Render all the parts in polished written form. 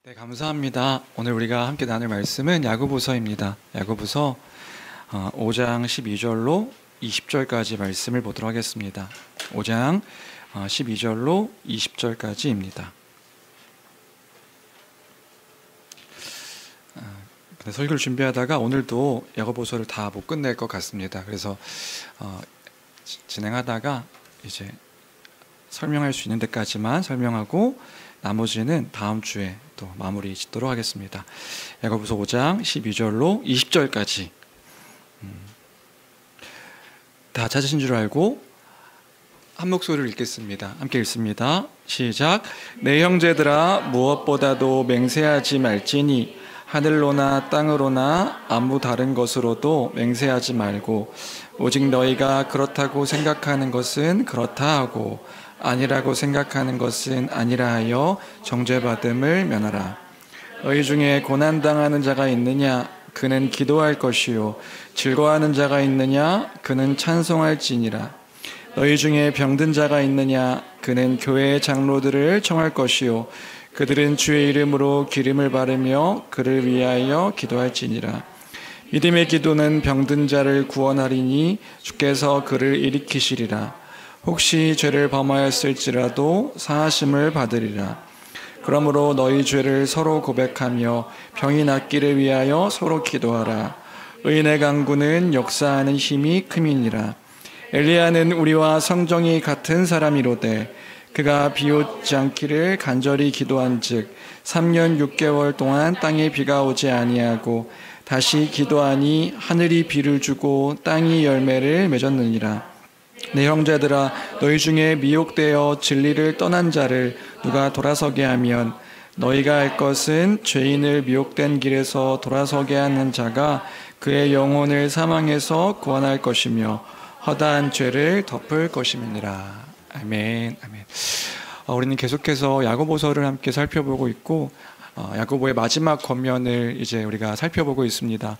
네, 감사합니다. 오늘 우리가 함께 나눌 말씀은 야고보서입니다. 야고보서 5장 12절로 20절까지 말씀을 보도록 하겠습니다. 5장 12절로 20절까지입니다. 설교를 준비하다가 오늘도 야고보서를 다 못 끝낼 것 같습니다. 그래서 진행하다가 이제 설명할 수 있는 데까지만 설명하고 나머지는 다음 주에 또 마무리 짓도록 하겠습니다. 야고보서 5장 12절로 20절까지 다 찾으신 줄 알고 한 목소리를 읽겠습니다. 함께 읽습니다. 시작. 내 형제들아, 무엇보다도 맹세하지 말지니 하늘로나 땅으로나 아무 다른 것으로도 맹세하지 말고 오직 너희가 그렇다고 생각하는 것은 그렇다 하고 아니라고 생각하는 것은 아니라 하여 정죄받음을 면하라. 너희 중에 고난당하는 자가 있느냐? 그는 기도할 것이요. 즐거워하는 자가 있느냐? 그는 찬송할지니라. 너희 중에 병든 자가 있느냐? 그는 교회의 장로들을 청할 것이요. 그들은 주의 이름으로 기름을 바르며 그를 위하여 기도할지니라. 믿음의 기도는 병든 자를 구원하리니 주께서 그를 일으키시리라. 혹시 죄를 범하였을지라도 사하심을 받으리라. 그러므로 너희 죄를 서로 고백하며 병이 낫기를 위하여 서로 기도하라. 의인의 강구는 역사하는 힘이 큼이니라. 엘리야는 우리와 성정이 같은 사람이로되 그가 비오지 않기를 간절히 기도한즉 3년 6개월 동안 땅에 비가 오지 아니하고 다시 기도하니 하늘이 비를 주고 땅이 열매를 맺었느니라. 내 형제들아, 너희 중에 미혹되어 진리를 떠난 자를 누가 돌아서게 하면 너희가 할 것은 죄인을 미혹된 길에서 돌아서게 하는 자가 그의 영혼을 사망에서 구원할 것이며 허다한 죄를 덮을 것임이니라. 아멘. 아멘. 우리는 계속해서 야고보서를 함께 살펴보고 있고 야고보의 마지막 권면을 이제 우리가 살펴보고 있습니다.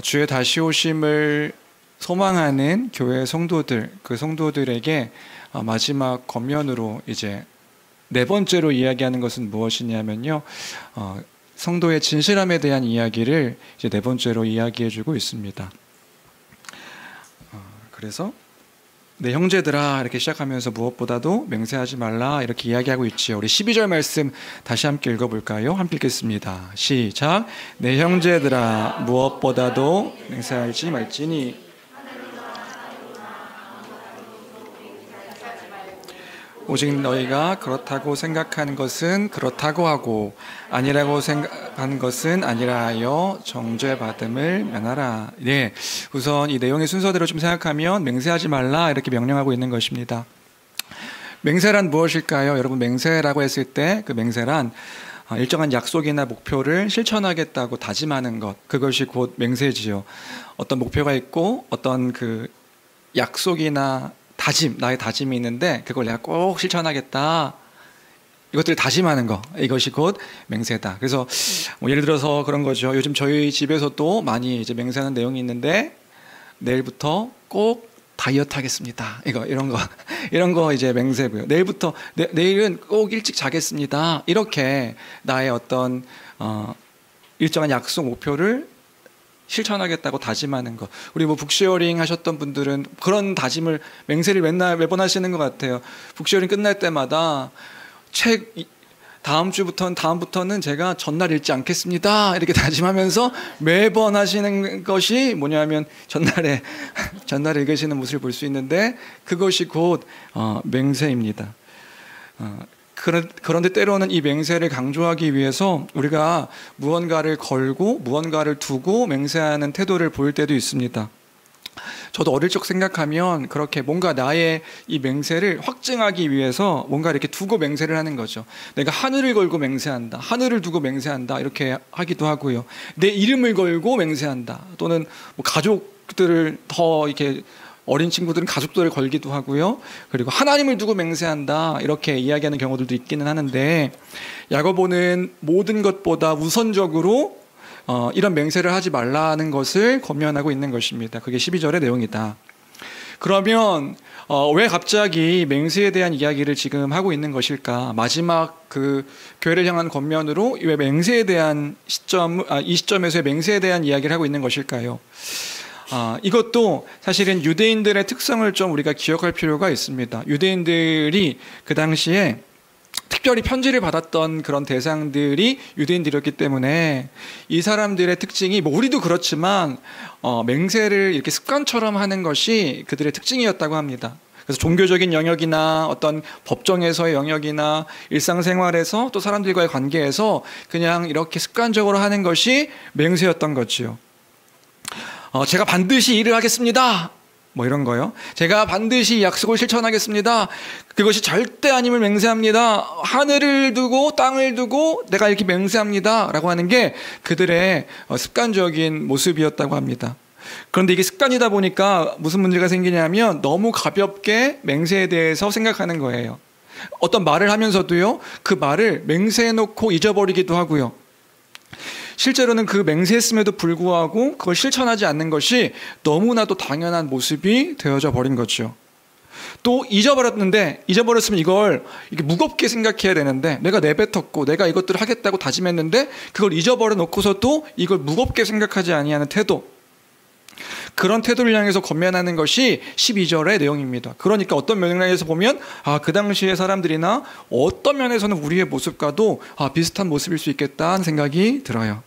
주의 다시 오심을 소망하는 교회 성도들, 그 성도들에게 마지막 권면으로 이제 네 번째로 이야기하는 것은 무엇이냐면요, 성도의 진실함에 대한 이야기를 이제 네 번째로 이야기해주고 있습니다. 그래서 내 형제들아 이렇게 시작하면서 무엇보다도 맹세하지 말라 이렇게 이야기하고 있지요. 우리 12절 말씀 다시 함께 읽어볼까요? 함께 읽겠습니다. 시작. 내 형제들아 무엇보다도 맹세하지 말지니 오직 너희가 그렇다고 생각하는 것은 그렇다고 하고 아니라고 생각하는 것은 아니라 하여 정죄받음을 면하라. 네, 우선 이 내용의 순서대로 좀 생각하면 맹세하지 말라 이렇게 명령하고 있는 것입니다. 맹세란 무엇일까요? 여러분, 맹세라고 했을 때 그 맹세란 일정한 약속이나 목표를 실천하겠다고 다짐하는 것, 그것이 곧 맹세지요. 어떤 목표가 있고 어떤 그 약속이나 다짐, 나의 다짐이 있는데 그걸 내가 꼭 실천하겠다. 이것들을 다짐하는 거, 이것이 곧 맹세다. 그래서 예를 들어서 그런 거죠. 요즘 저희 집에서도 많이 이제 맹세하는 내용이 있는데 내일부터 꼭 다이어트 하겠습니다. 이런 거 이제 맹세고요. 내일부터 내일은 꼭 일찍 자겠습니다. 이렇게 나의 어떤 일정한 약속 목표를 실천하겠다고 다짐하는 것. 우리 북쉐어링 하셨던 분들은 그런 다짐을 맹세를 매번 하시는 것 같아요. 북쉐어링 끝날 때마다 다음부터는 제가 전날 읽지 않겠습니다. 이렇게 다짐하면서 매번 하시는 것이 뭐냐면 전날에 읽으시는 모습을 볼 수 있는데 그것이 곧 맹세입니다. 그런데 때로는 이 맹세를 강조하기 위해서 우리가 무언가를 걸고 무언가를 두고 맹세하는 태도를 보일 때도 있습니다. 저도 어릴 적 생각하면 그렇게 뭔가 나의 이 맹세를 확증하기 위해서 뭔가 이렇게 두고 맹세를 하는 거죠. 내가 하늘을 걸고 맹세한다. 하늘을 두고 맹세한다. 이렇게 하기도 하고요. 내 이름을 걸고 맹세한다. 또는 뭐 가족들을 더 이렇게 어린 친구들은 가족들을 걸기도 하고요. 그리고 하나님을 두고 맹세한다. 이렇게 이야기하는 경우들도 있기는 하는데 야고보는 모든 것보다 우선적으로 이런 맹세를 하지 말라는 것을 권면하고 있는 것입니다. 그게 12절의 내용이다. 그러면 왜 갑자기 맹세에 대한 이야기를 지금 하고 있는 것일까? 마지막 그 교회를 향한 권면으로 왜 맹세에 대한 이 시점에서의 맹세에 대한 이야기를 하고 있는 것일까요? 이것도 사실은 유대인들의 특성을 좀 우리가 기억할 필요가 있습니다. 유대인들이 그 당시에 특별히 편지를 받았던 그런 대상들이 유대인들이었기 때문에 이 사람들의 특징이 뭐 우리도 그렇지만 맹세를 이렇게 습관처럼 하는 것이 그들의 특징이었다고 합니다. 그래서 종교적인 영역이나 어떤 법정에서의 영역이나 일상생활에서 또 사람들과의 관계에서 그냥 이렇게 습관적으로 하는 것이 맹세였던 거지요. 제가 반드시 일을 하겠습니다. 뭐 이런 거요. 제가 반드시 약속을 실천하겠습니다. 그것이 절대 아님을 맹세합니다. 하늘을 두고 땅을 두고 내가 이렇게 맹세합니다. 라고 하는 게 그들의 습관적인 모습이었다고 합니다. 그런데 이게 습관이다 보니까 무슨 문제가 생기냐면 너무 가볍게 맹세에 대해서 생각하는 거예요. 어떤 말을 하면서도요, 그 말을 맹세해놓고 잊어버리기도 하고요. 실제로는 그 맹세했음에도 불구하고 그걸 실천하지 않는 것이 너무나도 당연한 모습이 되어져 버린 거죠. 또 잊어버렸으면 이걸 이렇게 무겁게 생각해야 되는데, 내가 내뱉었고 내가 이것들을 하겠다고 다짐했는데 그걸 잊어버려 놓고서도 이걸 무겁게 생각하지 아니하는 태도, 그런 태도를 향해서 권면하는 것이 12절의 내용입니다. 그러니까 어떤 맥락에서 보면 그 당시의 사람들이나 어떤 면에서는 우리의 모습과도 비슷한 모습일 수 있겠다는 생각이 들어요.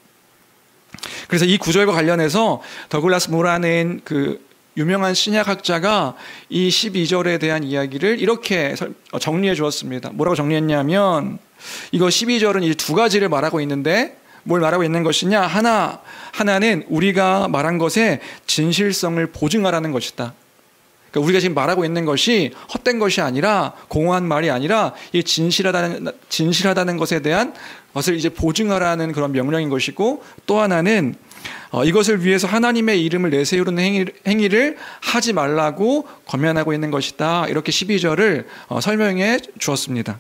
그래서 이 구절과 관련해서 더글라스 무라는 그 유명한 신약학자가 이 12절에 대한 이야기를 이렇게 정리해 주었습니다. 뭐라고 정리했냐면, 이거 12절은 이 두 가지를 말하고 있는데 뭘 말하고 있는 것이냐? 하나는 우리가 말한 것의 진실성을 보증하라는 것이다. 그러니까 우리가 지금 말하고 있는 것이 헛된 것이 아니라, 공허한 말이 아니라 이 진실하다는 것에 대한 것을 이제 보증하라는 그런 명령인 것이고, 또 하나는 이것을 위해서 하나님의 이름을 내세우는 행위를 하지 말라고 권면하고 있는 것이다. 이렇게 12절을 설명해 주었습니다.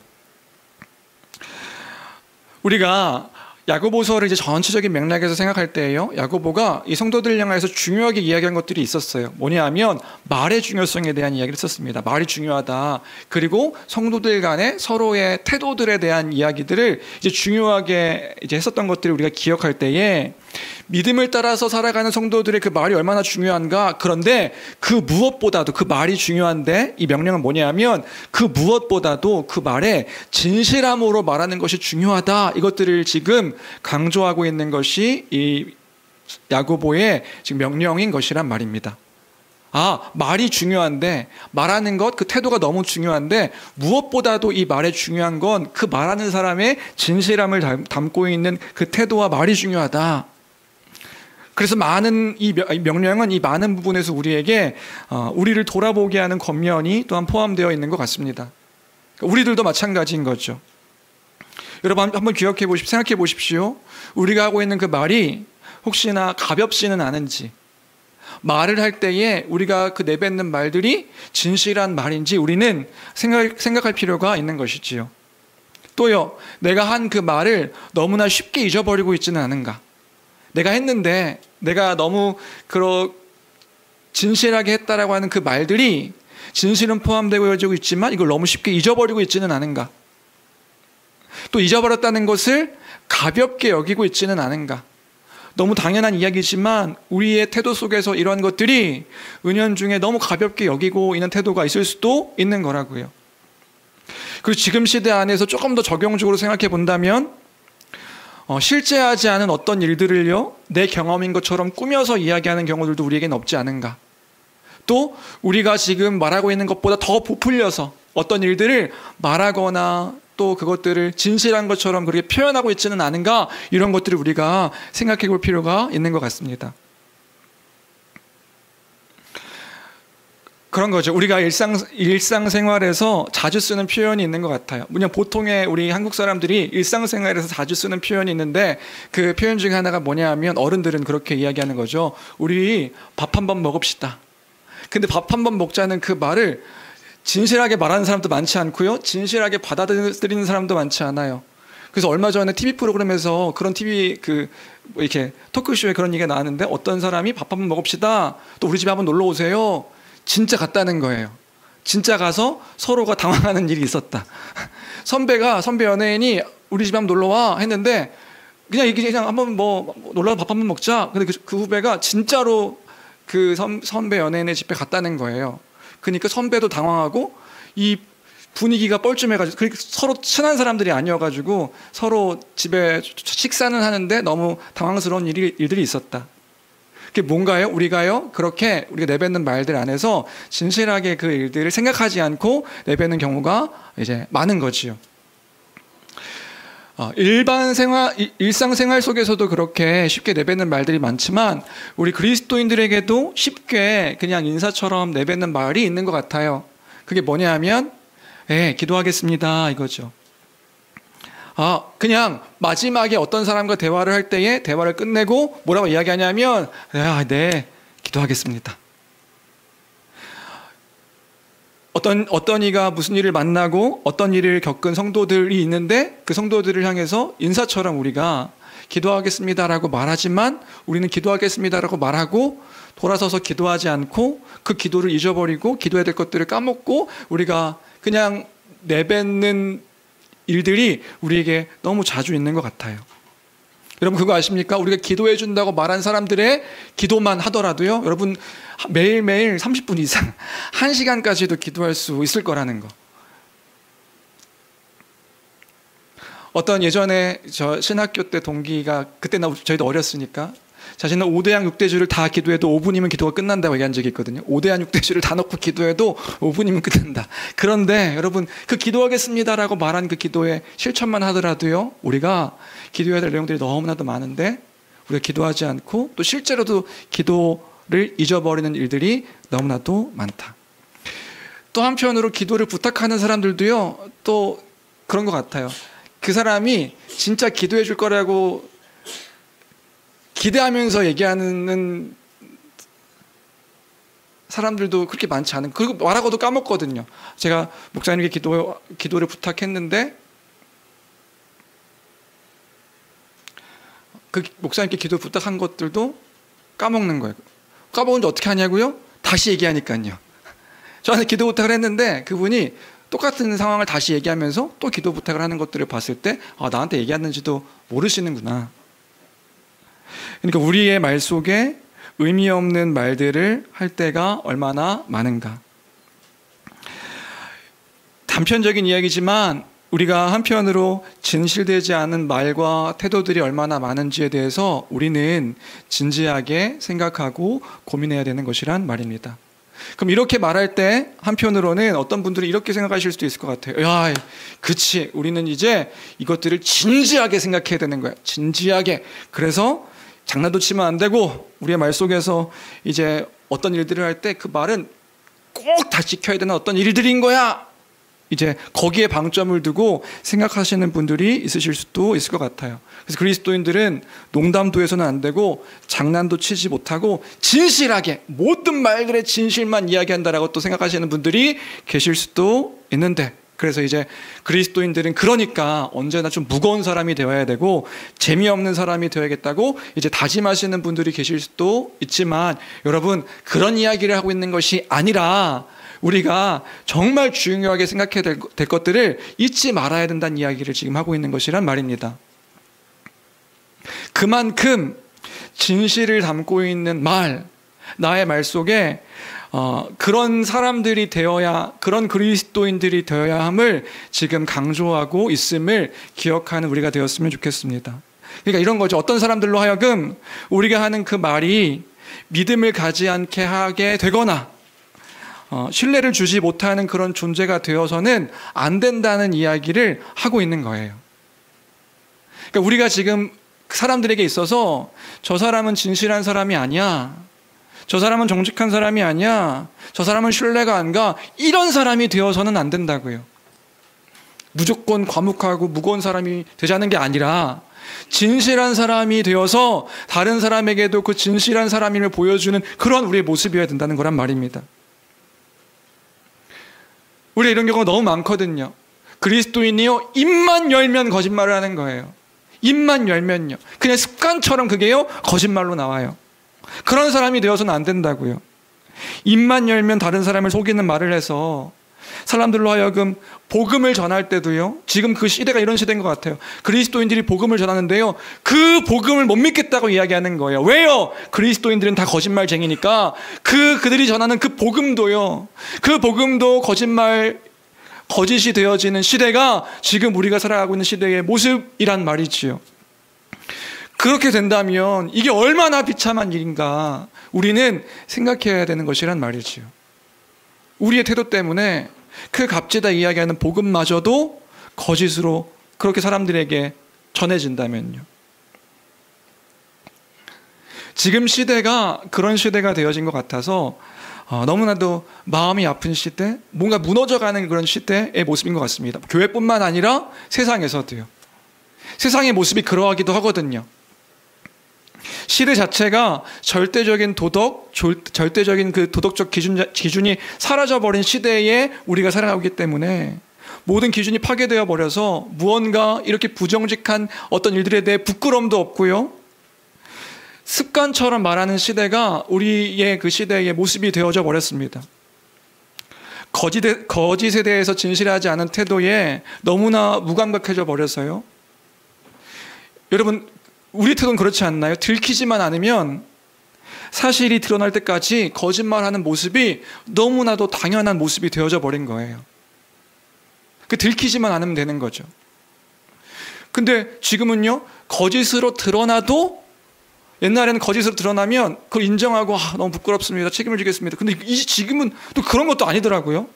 우리가 야고보서를 이제 전체적인 맥락에서 생각할 때에요, 야고보가 이 성도들을 향해서 중요하게 이야기한 것들이 있었어요. 뭐냐 하면 말의 중요성에 대한 이야기를 했었습니다. 말이 중요하다. 그리고 성도들 간의 서로의 태도들에 대한 이야기들을 이제 중요하게 이제 했었던 것들을 우리가 기억할 때에, 믿음을 따라서 살아가는 성도들의 그 말이 얼마나 중요한가. 그런데 그 무엇보다도, 그 말이 중요한데 이 명령은 뭐냐면, 그 무엇보다도 그 말에 진실함으로 말하는 것이 중요하다. 이것들을 지금 강조하고 있는 것이 이 야고보의 지금 명령인 것이란 말입니다. 말이 중요한데, 말하는 것, 그 태도가 너무 중요한데, 무엇보다도 이 말에 중요한 건 그 말하는 사람의 진실함을 담고 있는 그 태도와 말이 중요하다. 그래서 이 명령은 이 많은 부분에서 우리에게 우리를 돌아보게 하는 권면이 또한 포함되어 있는 것 같습니다. 우리들도 마찬가지인 거죠. 여러분 한번 생각해 보십시오. 우리가 하고 있는 그 말이 혹시나 가볍지는 않은지, 말을 할 때에 우리가 그 내뱉는 말들이 진실한 말인지 우리는 생각할 필요가 있는 것이지요. 또요, 내가 한 그 말을 너무나 쉽게 잊어버리고 있지는 않은가. 내가 했는데 내가 너무 진실하게 했다라고 하는 그 말들이 진실은 포함되고 있지만 이걸 너무 쉽게 잊어버리고 있지는 않은가. 또 잊어버렸다는 것을 가볍게 여기고 있지는 않은가. 너무 당연한 이야기지만 우리의 태도 속에서 이러한 것들이 은연중에 너무 가볍게 여기고 있는 태도가 있을 수도 있는 거라고요. 그리고 지금 시대 안에서 조금 더 적용적으로 생각해 본다면, 실제하지 않은 어떤 일들을요, 내 경험인 것처럼 꾸며서 이야기하는 경우들도 우리에게는 없지 않은가. 또 우리가 지금 말하고 있는 것보다 더 부풀려서 어떤 일들을 말하거나 또 그것들을 진실한 것처럼 그렇게 표현하고 있지는 않은가. 이런 것들을 우리가 생각해 볼 필요가 있는 것 같습니다. 그런 거죠. 우리가 일상생활에서 자주 쓰는 표현이 있는 것 같아요. 그냥 보통의 우리 한국 사람들이 일상생활에서 자주 쓰는 표현이 있는데, 그 표현 중에 하나가 뭐냐 하면, 어른들은 그렇게 이야기하는 거죠. 우리 밥 한번 먹읍시다. 근데 밥 한번 먹자는 그 말을 진실하게 말하는 사람도 많지 않고요, 진실하게 받아들이는 사람도 많지 않아요. 그래서 얼마 전에 TV 프로그램에서 그런 TV 이렇게 토크쇼에 그런 얘기가 나왔는데, 어떤 사람이 밥 한번 먹읍시다. 또 우리 집에 한번 놀러 오세요. 진짜 갔다는 거예요. 진짜 가서 서로가 당황하는 일이 있었다. 선배 연예인이 우리 집 한번 놀러 와 했는데 그냥 한번 뭐 놀러 밥 한번 먹자. 근데 그 후배가 진짜로 그 선배 연예인의 집에 갔다는 거예요. 그러니까 선배도 당황하고 이 분위기가 뻘쭘해가지고 그러니까 서로 친한 사람들이 아니어가지고 서로 집에 식사는 하는데 너무 당황스러운 일들이 있었다. 그게 뭔가요? 우리가 내뱉는 말들 안에서 진실하게 그 일들을 생각하지 않고 내뱉는 경우가 이제 많은 거지요. 일상생활 속에서도 그렇게 쉽게 내뱉는 말들이 많지만 우리 그리스도인들에게도 쉽게 그냥 인사처럼 내뱉는 말이 있는 것 같아요. 그게 뭐냐 하면 기도하겠습니다 이거죠. 그냥 마지막에 어떤 사람과 대화를 할 때에 대화를 끝내고 뭐라고 이야기하냐면 네, 기도하겠습니다. 어떤 이가 무슨 일을 만나고 어떤 일을 겪은 성도들이 있는데 그 성도들을 향해서 인사처럼 우리가 기도하겠습니다라고 말하지만 우리는 기도하겠습니다라고 말하고 돌아서서 기도하지 않고 그 기도를 잊어버리고 기도해야 될 것들을 까먹고 우리가 그냥 내뱉는 일들이 우리에게 너무 자주 있는 것 같아요. 여러분 그거 아십니까? 우리가 기도해 준다고 말한 사람들의 기도만 하더라도요, 여러분 매일매일 30분 이상 1시간까지도 기도할 수 있을 거라는 거. 어떤 예전에 저 신학교 때 동기가 그때 저희도 어렸으니까 자신은 5대양 6대주를 다 기도해도 5분이면 기도가 끝난다고 얘기한 적이 있거든요. 5대양 6대주를 다 넣고 기도해도 5분이면 끝난다. 그런데 여러분 그 기도하겠습니다라고 말한 그 기도에 실천만 하더라도요, 우리가 기도해야 될 내용들이 너무나도 많은데 우리가 기도하지 않고 또 실제로도 기도를 잊어버리는 일들이 너무나도 많다. 또 한편으로 기도를 부탁하는 사람들도요, 또 그런 것 같아요. 그 사람이 진짜 기도해 줄 거라고 기대하면서 얘기하는 사람들도 그렇게 많지 않은, 그리고 말하고도 까먹거든요. 제가 목사님께 기도를 부탁했는데 그 목사님께 기도 부탁한 것들도 까먹는 거예요. 까먹은데 어떻게 하냐고요? 다시 얘기하니까요. 저한테 기도 부탁을 했는데 그분이 똑같은 상황을 다시 얘기하면서 또 기도 부탁을 하는 것들을 봤을 때 나한테 얘기했는지도 모르시는구나. 그러니까 우리의 말 속에 의미 없는 말들을 할 때가 얼마나 많은가. 단편적인 이야기지만 우리가 한편으로 진실되지 않은 말과 태도들이 얼마나 많은지에 대해서 우리는 진지하게 생각하고 고민해야 되는 것이란 말입니다. 그럼 이렇게 말할 때 한편으로는 어떤 분들이 이렇게 생각하실 수도 있을 것 같아요. 그치, 우리는 이제 이것들을 진지하게 생각해야 되는 거야. 진지하게. 그래서 장난도 치면 안 되고 우리의 말 속에서 이제 어떤 일들을 할 때 그 말은 꼭 다 지켜야 되는 어떤 일들인 거야. 이제 거기에 방점을 두고 생각하시는 분들이 있으실 수도 있을 것 같아요. 그래서 그리스도인들은 농담도 해서는 안 되고 장난도 치지 못하고 진실하게 모든 말들의 진실만 이야기한다라고 또 생각하시는 분들이 계실 수도 있는데, 그래서 이제 그리스도인들은 그러니까 언제나 좀 무거운 사람이 되어야 되고 재미없는 사람이 되어야겠다고 이제 다짐하시는 분들이 계실 수도 있지만, 여러분 그런 이야기를 하고 있는 것이 아니라 우리가 정말 중요하게 생각해야 될 것들을 잊지 말아야 된다는 이야기를 지금 하고 있는 것이란 말입니다. 그만큼 진실을 담고 있는 말, 나의 말 속에 그런 사람들이 되어야, 그런 그리스도인들이 되어야 함을 지금 강조하고 있음을 기억하는 우리가 되었으면 좋겠습니다. 그러니까 이런 거죠. 어떤 사람들로 하여금 우리가 하는 그 말이 믿음을 가지 않게 하게 되거나 신뢰를 주지 못하는 그런 존재가 되어서는 안 된다는 이야기를 하고 있는 거예요. 그러니까 우리가 지금 사람들에게 있어서 저 사람은 진실한 사람이 아니야, 저 사람은 정직한 사람이 아니야, 저 사람은 신뢰가 안 가, 이런 사람이 되어서는 안 된다고요. 무조건 과묵하고 무거운 사람이 되자는 게 아니라 진실한 사람이 되어서 다른 사람에게도 그 진실한 사람임을 보여주는 그런 우리의 모습이어야 된다는 거란 말입니다. 우리 이런 경우가 너무 많거든요. 그리스도인이요, 입만 열면 거짓말을 하는 거예요. 입만 열면요, 그냥 습관처럼 그게요 거짓말로 나와요. 그런 사람이 되어서는 안 된다고요. 입만 열면 다른 사람을 속이는 말을 해서 사람들로 하여금 복음을 전할 때도요, 지금 그 시대가 이런 시대인 것 같아요. 그리스도인들이 복음을 전하는데요, 그 복음을 못 믿겠다고 이야기하는 거예요. 왜요? 그리스도인들은 다 거짓말쟁이니까 그들이 전하는 그 복음도요, 그 복음도 거짓이 되어지는 시대가 지금 우리가 살아가고 있는 시대의 모습이란 말이지요. 그렇게 된다면 이게 얼마나 비참한 일인가 우리는 생각해야 되는 것이란 말이지요. 우리의 태도 때문에 그 갑지다 이야기하는 복음마저도 거짓으로 그렇게 사람들에게 전해진다면요. 지금 시대가 그런 시대가 되어진 것 같아서 너무나도 마음이 아픈 시대, 뭔가 무너져가는 그런 시대의 모습인 것 같습니다. 교회뿐만 아니라 세상에서도요. 세상의 모습이 그러하기도 하거든요. 시대 자체가 절대적인 절대적인 그 도덕적 기준이 사라져버린 시대에 우리가 살아가고 있기 때문에 모든 기준이 파괴되어 버려서 무언가 이렇게 부정직한 어떤 일들에 대해 부끄러움도 없고요, 습관처럼 말하는 시대가 우리의 그 시대의 모습이 되어져 버렸습니다. 거짓에 대해서 진실하지 않은 태도에 너무나 무감각해져 버려서요. 여러분, 우리 태도는 그렇지 않나요? 들키지만 않으면 사실이 드러날 때까지 거짓말하는 모습이 너무나도 당연한 모습이 되어져 버린 거예요. 들키지만 않으면 되는 거죠. 근데 지금은요, 거짓으로 드러나도, 옛날에는 거짓으로 드러나면 그걸 인정하고 너무 부끄럽습니다, 책임을 지겠습니다. 근데 지금은 또 그런 것도 아니더라고요.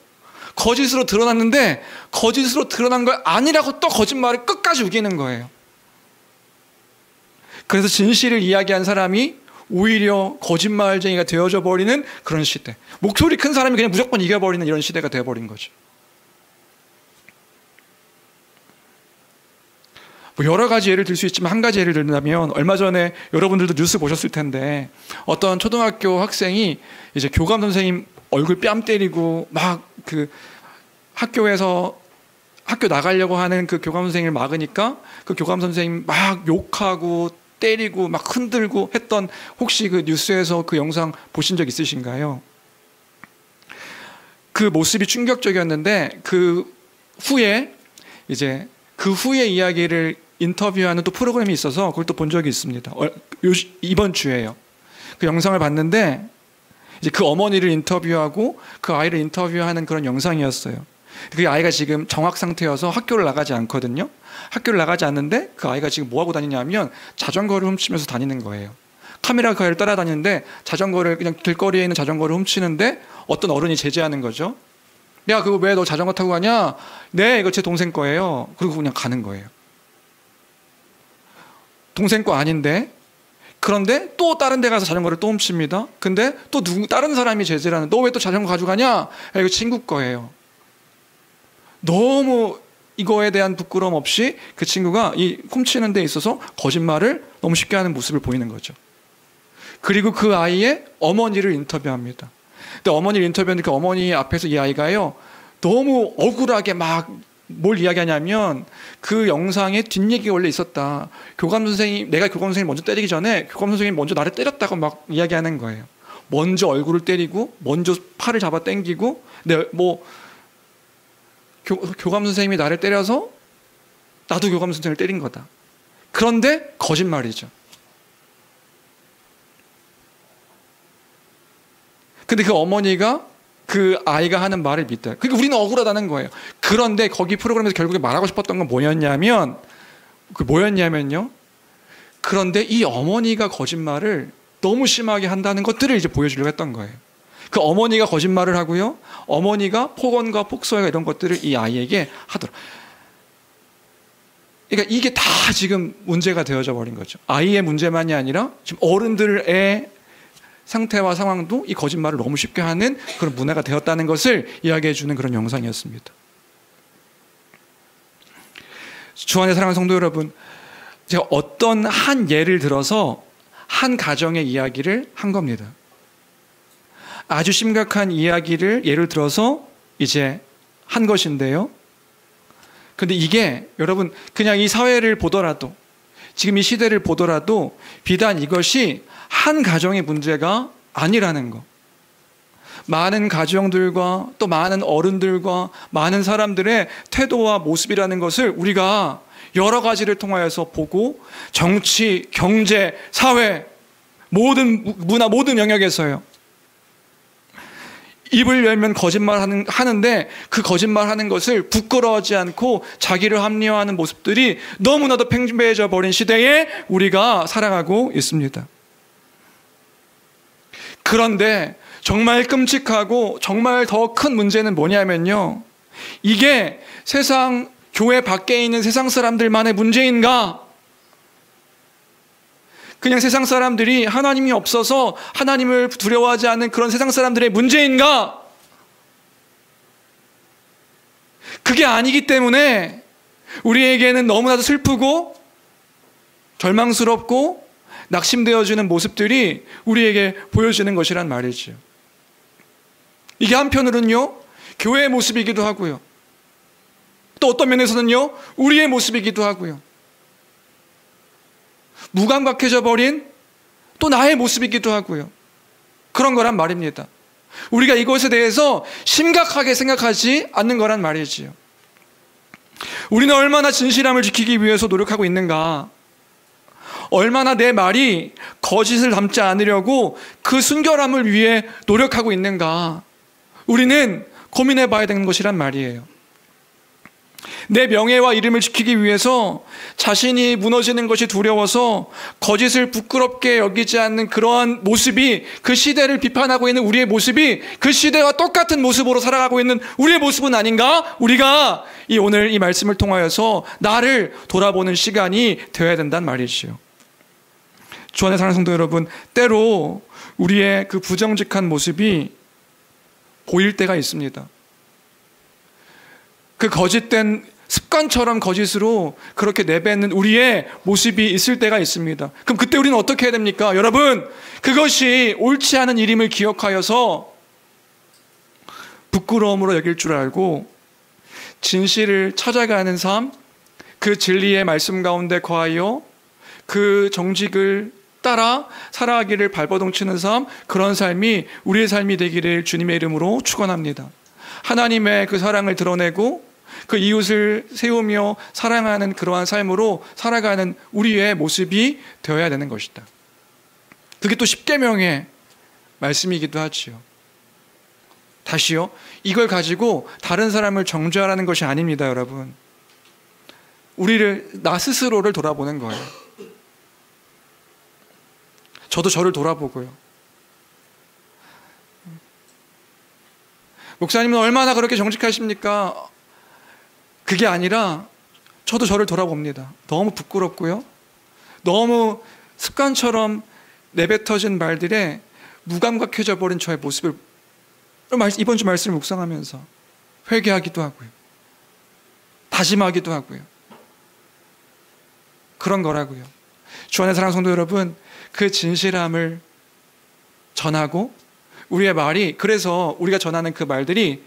거짓으로 드러났는데 거짓으로 드러난 걸 아니라고 또 거짓말을 끝까지 우기는 거예요. 그래서 진실을 이야기한 사람이 오히려 거짓말쟁이가 되어져 버리는 그런 시대. 목소리 큰 사람이 그냥 무조건 이겨버리는 이런 시대가 되어버린 거죠. 여러 가지 예를 들 수 있지만 한 가지 예를 들자면, 얼마 전에 여러분들도 뉴스 보셨을 텐데 어떤 초등학교 학생이 이제 교감 선생님 얼굴 뺨 때리고 막 그 학교에서 학교 나가려고 하는 그 교감 선생님을 막으니까 그 교감 선생님 막 욕하고 때리고 막 흔들고 했던, 혹시 그 뉴스에서 그 영상 보신 적 있으신가요? 그 모습이 충격적이었는데 그 후에 이야기를 인터뷰하는 또 프로그램이 있어서 그걸 또 본 적이 있습니다. 이번 주에요. 그 영상을 봤는데 이제 그 어머니를 인터뷰하고 그 아이를 인터뷰하는 그런 영상이었어요. 그 아이가 지금 정학 상태여서 학교를 나가지 않거든요. 학교를 나가지 않는데 그 아이가 지금 뭐 하고 다니냐면 자전거를 훔치면서 다니는 거예요. 카메라가 그 아이를 따라다니는데 자전거를, 그냥 길거리에 있는 자전거를 훔치는데 어떤 어른이 제지하는 거죠. 야, 그거 왜 너 자전거 타고 가냐? 네, 이거 제 동생 거예요. 그리고 그냥 가는 거예요. 동생 거 아닌데. 그런데 또 다른 데 가서 자전거를 또 훔칩니다. 근데 또 다른 사람이 제지를 하는, 너 왜 또 자전거 가져가냐? 야, 이거 친구 거예요. 너무 이거에 대한 부끄러움 없이 그 친구가 이 훔치는 데 있어서 거짓말을 너무 쉽게 하는 모습을 보이는 거죠. 그리고 그 아이의 어머니를 인터뷰합니다. 근데 어머니를 인터뷰하니까 어머니 앞에서 이 아이가요, 너무 억울하게 막 뭘 이야기하냐면 그 영상에 뒷얘기가 원래 있었다. 내가 교감 선생님 먼저 때리기 전에 교감 선생님이 먼저 나를 때렸다고 막 이야기하는 거예요. 먼저 얼굴을 때리고 먼저 팔을 잡아 당기고, 교감 선생님이 나를 때려서 나도 교감 선생님을 때린 거다. 그런데 거짓말이죠. 근데 그 어머니가 그 아이가 하는 말을 믿어요. 그러니까 우리는 억울하다는 거예요. 그런데 거기 프로그램에서 결국에 말하고 싶었던 건 뭐였냐면요. 그런데 이 어머니가 거짓말을 너무 심하게 한다는 것들을 이제 보여주려고 했던 거예요. 그 어머니가 거짓말을 하고요, 어머니가 폭언과 폭소와 이런 것들을 이 아이에게 하더라. 그러니까 이게 다 지금 문제가 되어져 버린 거죠. 아이의 문제만이 아니라 지금 어른들의 상태와 상황도 이 거짓말을 너무 쉽게 하는 그런 문화가 되었다는 것을 이야기해 주는 그런 영상이었습니다. 주 안에 사랑하는 성도 여러분, 제가 어떤 한 예를 들어서 한 가정의 이야기를 한 겁니다. 아주 심각한 이야기를 예를 들어서 이제 한 것인데요. 근데 이게 여러분, 그냥 이 사회를 보더라도, 지금 이 시대를 보더라도 비단 이것이 한 가정의 문제가 아니라는 거. 많은 가정들과 또 많은 어른들과 많은 사람들의 태도와 모습이라는 것을 우리가 여러 가지를 통하여서 보고 정치, 경제, 사회, 모든 문화, 모든 영역에서요. 입을 열면 거짓말 하는데 그 거짓말 하는 것을 부끄러워하지 않고 자기를 합리화하는 모습들이 너무나도 팽배해져 버린 시대에 우리가 살아가고 있습니다. 그런데 정말 끔찍하고 정말 더 큰 문제는 뭐냐면요. 이게 세상, 교회 밖에 있는 세상 사람들만의 문제인가? 그냥 세상 사람들이 하나님이 없어서 하나님을 두려워하지 않는 그런 세상 사람들의 문제인가? 그게 아니기 때문에 우리에게는 너무나도 슬프고 절망스럽고 낙심되어지는 모습들이 우리에게 보여지는 것이란 말이죠. 이게 한편으로는요, 교회의 모습이기도 하고요. 또 어떤 면에서는요, 우리의 모습이기도 하고요. 무감각해져 버린 또 나의 모습이기도 하고요. 그런 거란 말입니다. 우리가 이것에 대해서 심각하게 생각하지 않는 거란 말이지요. 우리는 얼마나 진실함을 지키기 위해서 노력하고 있는가? 얼마나 내 말이 거짓을 담지 않으려고 그 순결함을 위해 노력하고 있는가? 우리는 고민해 봐야 되는 것이란 말이에요. 내 명예와 이름을 지키기 위해서 자신이 무너지는 것이 두려워서 거짓을 부끄럽게 여기지 않는 그러한 모습이, 그 시대를 비판하고 있는 우리의 모습이 그 시대와 똑같은 모습으로 살아가고 있는 우리의 모습은 아닌가? 우리가 오늘 이 말씀을 통하여서 나를 돌아보는 시간이 되어야 된단 말이지요. 주 안에 사랑하는 성도 여러분, 때로 우리의 그 부정직한 모습이 보일 때가 있습니다. 그 거짓된 습관처럼 거짓으로 그렇게 내뱉는 우리의 모습이 있을 때가 있습니다. 그럼 그때 우리는 어떻게 해야 됩니까? 여러분, 그것이 옳지 않은 일임을 기억하여서 부끄러움으로 여길 줄 알고 진실을 찾아가는 삶, 그 진리의 말씀 가운데 거하여 그 정직을 따라 살아가기를 발버둥치는 삶, 그런 삶이 우리의 삶이 되기를 주님의 이름으로 축원합니다. 하나님의 그 사랑을 드러내고 그 이웃을 세우며 사랑하는 그러한 삶으로 살아가는 우리의 모습이 되어야 되는 것이다. 그게 또 십계명의 말씀이기도 하지요. 다시요, 이걸 가지고 다른 사람을 정죄하라는 것이 아닙니다, 여러분. 나 스스로를 돌아보는 거예요. 저도 저를 돌아보고요. 목사님은 얼마나 그렇게 정직하십니까? 그게 아니라 저도 저를 돌아봅니다. 너무 부끄럽고요. 너무 습관처럼 내뱉어진 말들에 무감각해져 버린 저의 모습을 이번 주 말씀을 묵상하면서 회개하기도 하고요. 다짐하기도 하고요. 그런 거라고요. 주 안의 사랑하는 성도 여러분, 그 진실함을 전하고 우리의 말이, 그래서 우리가 전하는 그 말들이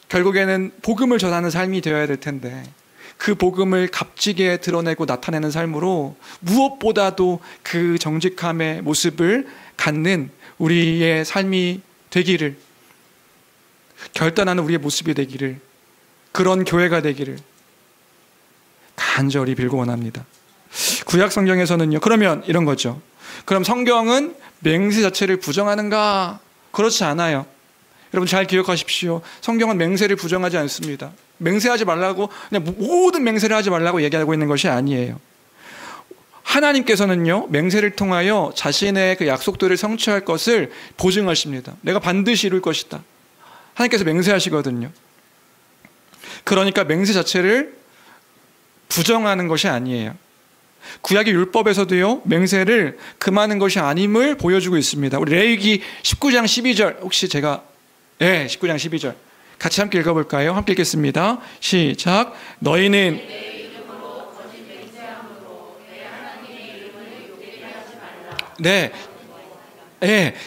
결국에는 복음을 전하는 삶이 되어야 될 텐데, 그 복음을 값지게 드러내고 나타내는 삶으로 무엇보다도 그 정직함의 모습을 갖는 우리의 삶이 되기를, 결단하는 우리의 모습이 되기를, 그런 교회가 되기를 간절히 빌고 원합니다. 구약 성경에서는요, 그러면 이런 거죠. 그럼 성경은 맹세 자체를 부정하는가? 그렇지 않아요. 여러분 잘 기억하십시오. 성경은 맹세를 부정하지 않습니다. 맹세하지 말라고, 그냥 모든 맹세를 하지 말라고 얘기하고 있는 것이 아니에요. 하나님께서는요, 맹세를 통하여 자신의 그 약속들을 성취할 것을 보증하십니다. 내가 반드시 이룰 것이다. 하나님께서 맹세하시거든요. 그러니까 맹세 자체를 부정하는 것이 아니에요. 구약의 율법에서도요, 맹세를 금하는 것이 아님을 보여주고 있습니다. 우리 레위기 19장 12절, 혹시 제가 19장 12절 같이 함께 읽어볼까요? 함께 읽겠습니다. 시작. 너희는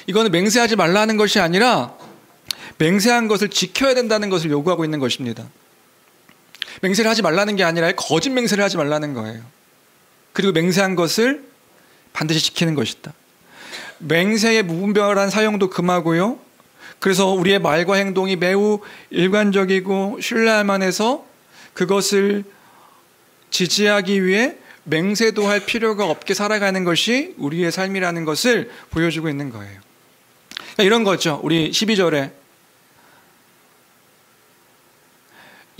이거는 맹세하지 말라는 것이 아니라 맹세한 것을 지켜야 된다는 것을 요구하고 있는 것입니다. 맹세를 하지 말라는 게 아니라 거짓 맹세를 하지 말라는 거예요. 그리고 맹세한 것을 반드시 지키는 것이다. 맹세의 무분별한 사용도 금하고요, 그래서 우리의 말과 행동이 매우 일관적이고 신뢰할 만해서 그것을 지지하기 위해 맹세도 할 필요가 없게 살아가는 것이 우리의 삶이라는 것을 보여주고 있는 거예요. 그러니까 이런 거죠. 우리 12절에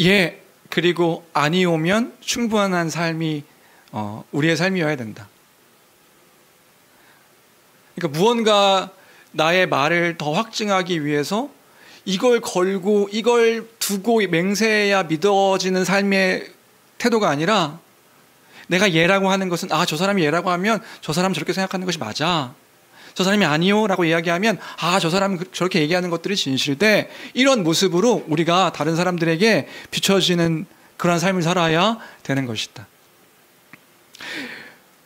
예, 그리고 아니오면 충분한 삶이 우리의 삶이어야 된다. 그러니까 무언가 나의 말을 더 확증하기 위해서 이걸 걸고 이걸 두고 맹세해야 믿어지는 삶의 태도가 아니라 내가 예라고 하는 것은 저 사람이 예라고 하면 저 사람은 저렇게 생각하는 것이 맞아. 저 사람이 아니요 라고 이야기하면 저 사람은 저렇게 얘기하는 것들이 진실돼. 이런 모습으로 우리가 다른 사람들에게 비춰지는 그런 삶을 살아야 되는 것이다.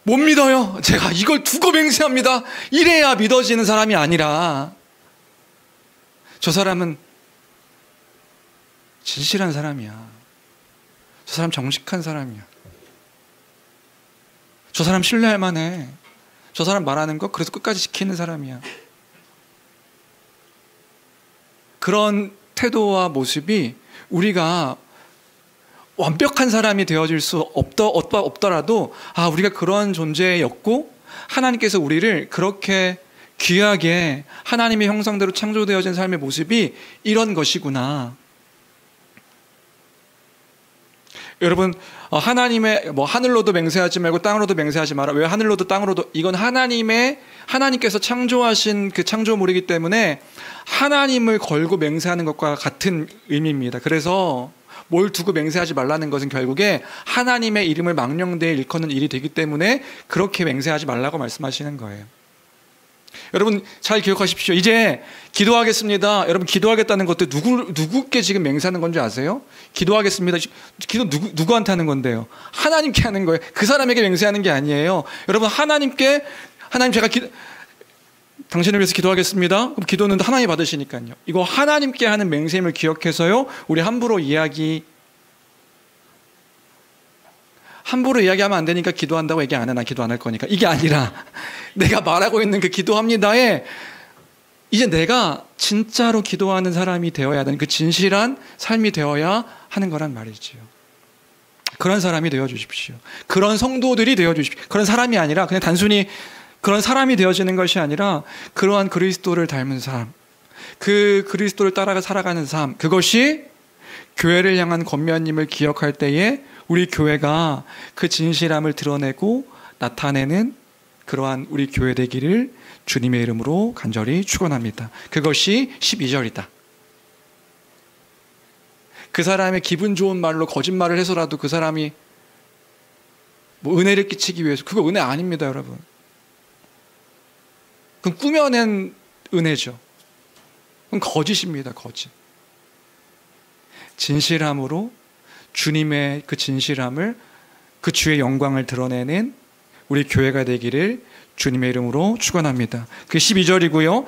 못 믿어요. 제가 이걸 두고 맹세합니다. 이래야 믿어지는 사람이 아니라 저 사람은 진실한 사람이야. 저 사람 정직한 사람이야. 저 사람 신뢰할 만해. 저 사람 말하는 거 그래서 끝까지 지키는 사람이야. 그런 태도와 모습이 우리가 완벽한 사람이 되어질 수 없더라도 우리가 그런 존재였고 하나님께서 우리를 그렇게 귀하게 하나님의 형상대로 창조되어진 삶의 모습이 이런 것이구나. 여러분, 하나님의 하늘로도 맹세하지 말고 땅으로도 맹세하지 마라. 왜 하늘로도 땅으로도? 이건 하나님께서 창조하신 그 창조물이기 때문에 하나님을 걸고 맹세하는 것과 같은 의미입니다. 그래서 뭘 두고 맹세하지 말라는 것은 결국에 하나님의 이름을 망령되이 일컫는 일이 되기 때문에 그렇게 맹세하지 말라고 말씀하시는 거예요. 여러분 잘 기억하십시오. 이제 기도하겠습니다. 여러분 기도하겠다는 것도 누구께 지금 맹세하는 건지 아세요? 기도하겠습니다. 기도 누구한테 하는 건데요? 하나님께 하는 거예요. 그 사람에게 맹세하는 게 아니에요. 여러분 하나님 제가 당신을 위해서 기도하겠습니다. 그럼 기도는 하나님이 받으시니까요. 이거 하나님께 하는 맹세임을 기억해서요. 우리 함부로 이야기하면 안 되니까 기도한다고 얘기 안 해. 나 기도 안 할 거니까. 이게 아니라 내가 말하고 있는 그 기도합니다에 이제 내가 진짜로 기도하는 사람이 되어야 하는 그 진실한 삶이 되어야 하는 거란 말이지요. 그런 사람이 되어주십시오. 그런 성도들이 되어주십시오. 그런 사람이 아니라 그냥 단순히 그런 사람이 되어지는 것이 아니라 그러한 그리스도를 닮은 삶, 그 그리스도를 따라가 살아가는 삶, 그것이 교회를 향한 권면님을 기억할 때에 우리 교회가 그 진실함을 드러내고 나타내는 그러한 우리 교회 되기를 주님의 이름으로 간절히 축원합니다. 그것이 12절이다. 그 사람의 기분 좋은 말로 거짓말을 해서라도 그 사람이 은혜를 끼치기 위해서, 그거 은혜 아닙니다, 여러분. 그건 꾸며낸 은혜죠. 그건 거짓입니다, 거짓. 진실함으로 주님의 그 진실함을, 그 주의 영광을 드러내는 우리 교회가 되기를 주님의 이름으로 축원합니다. 그 12절이고요.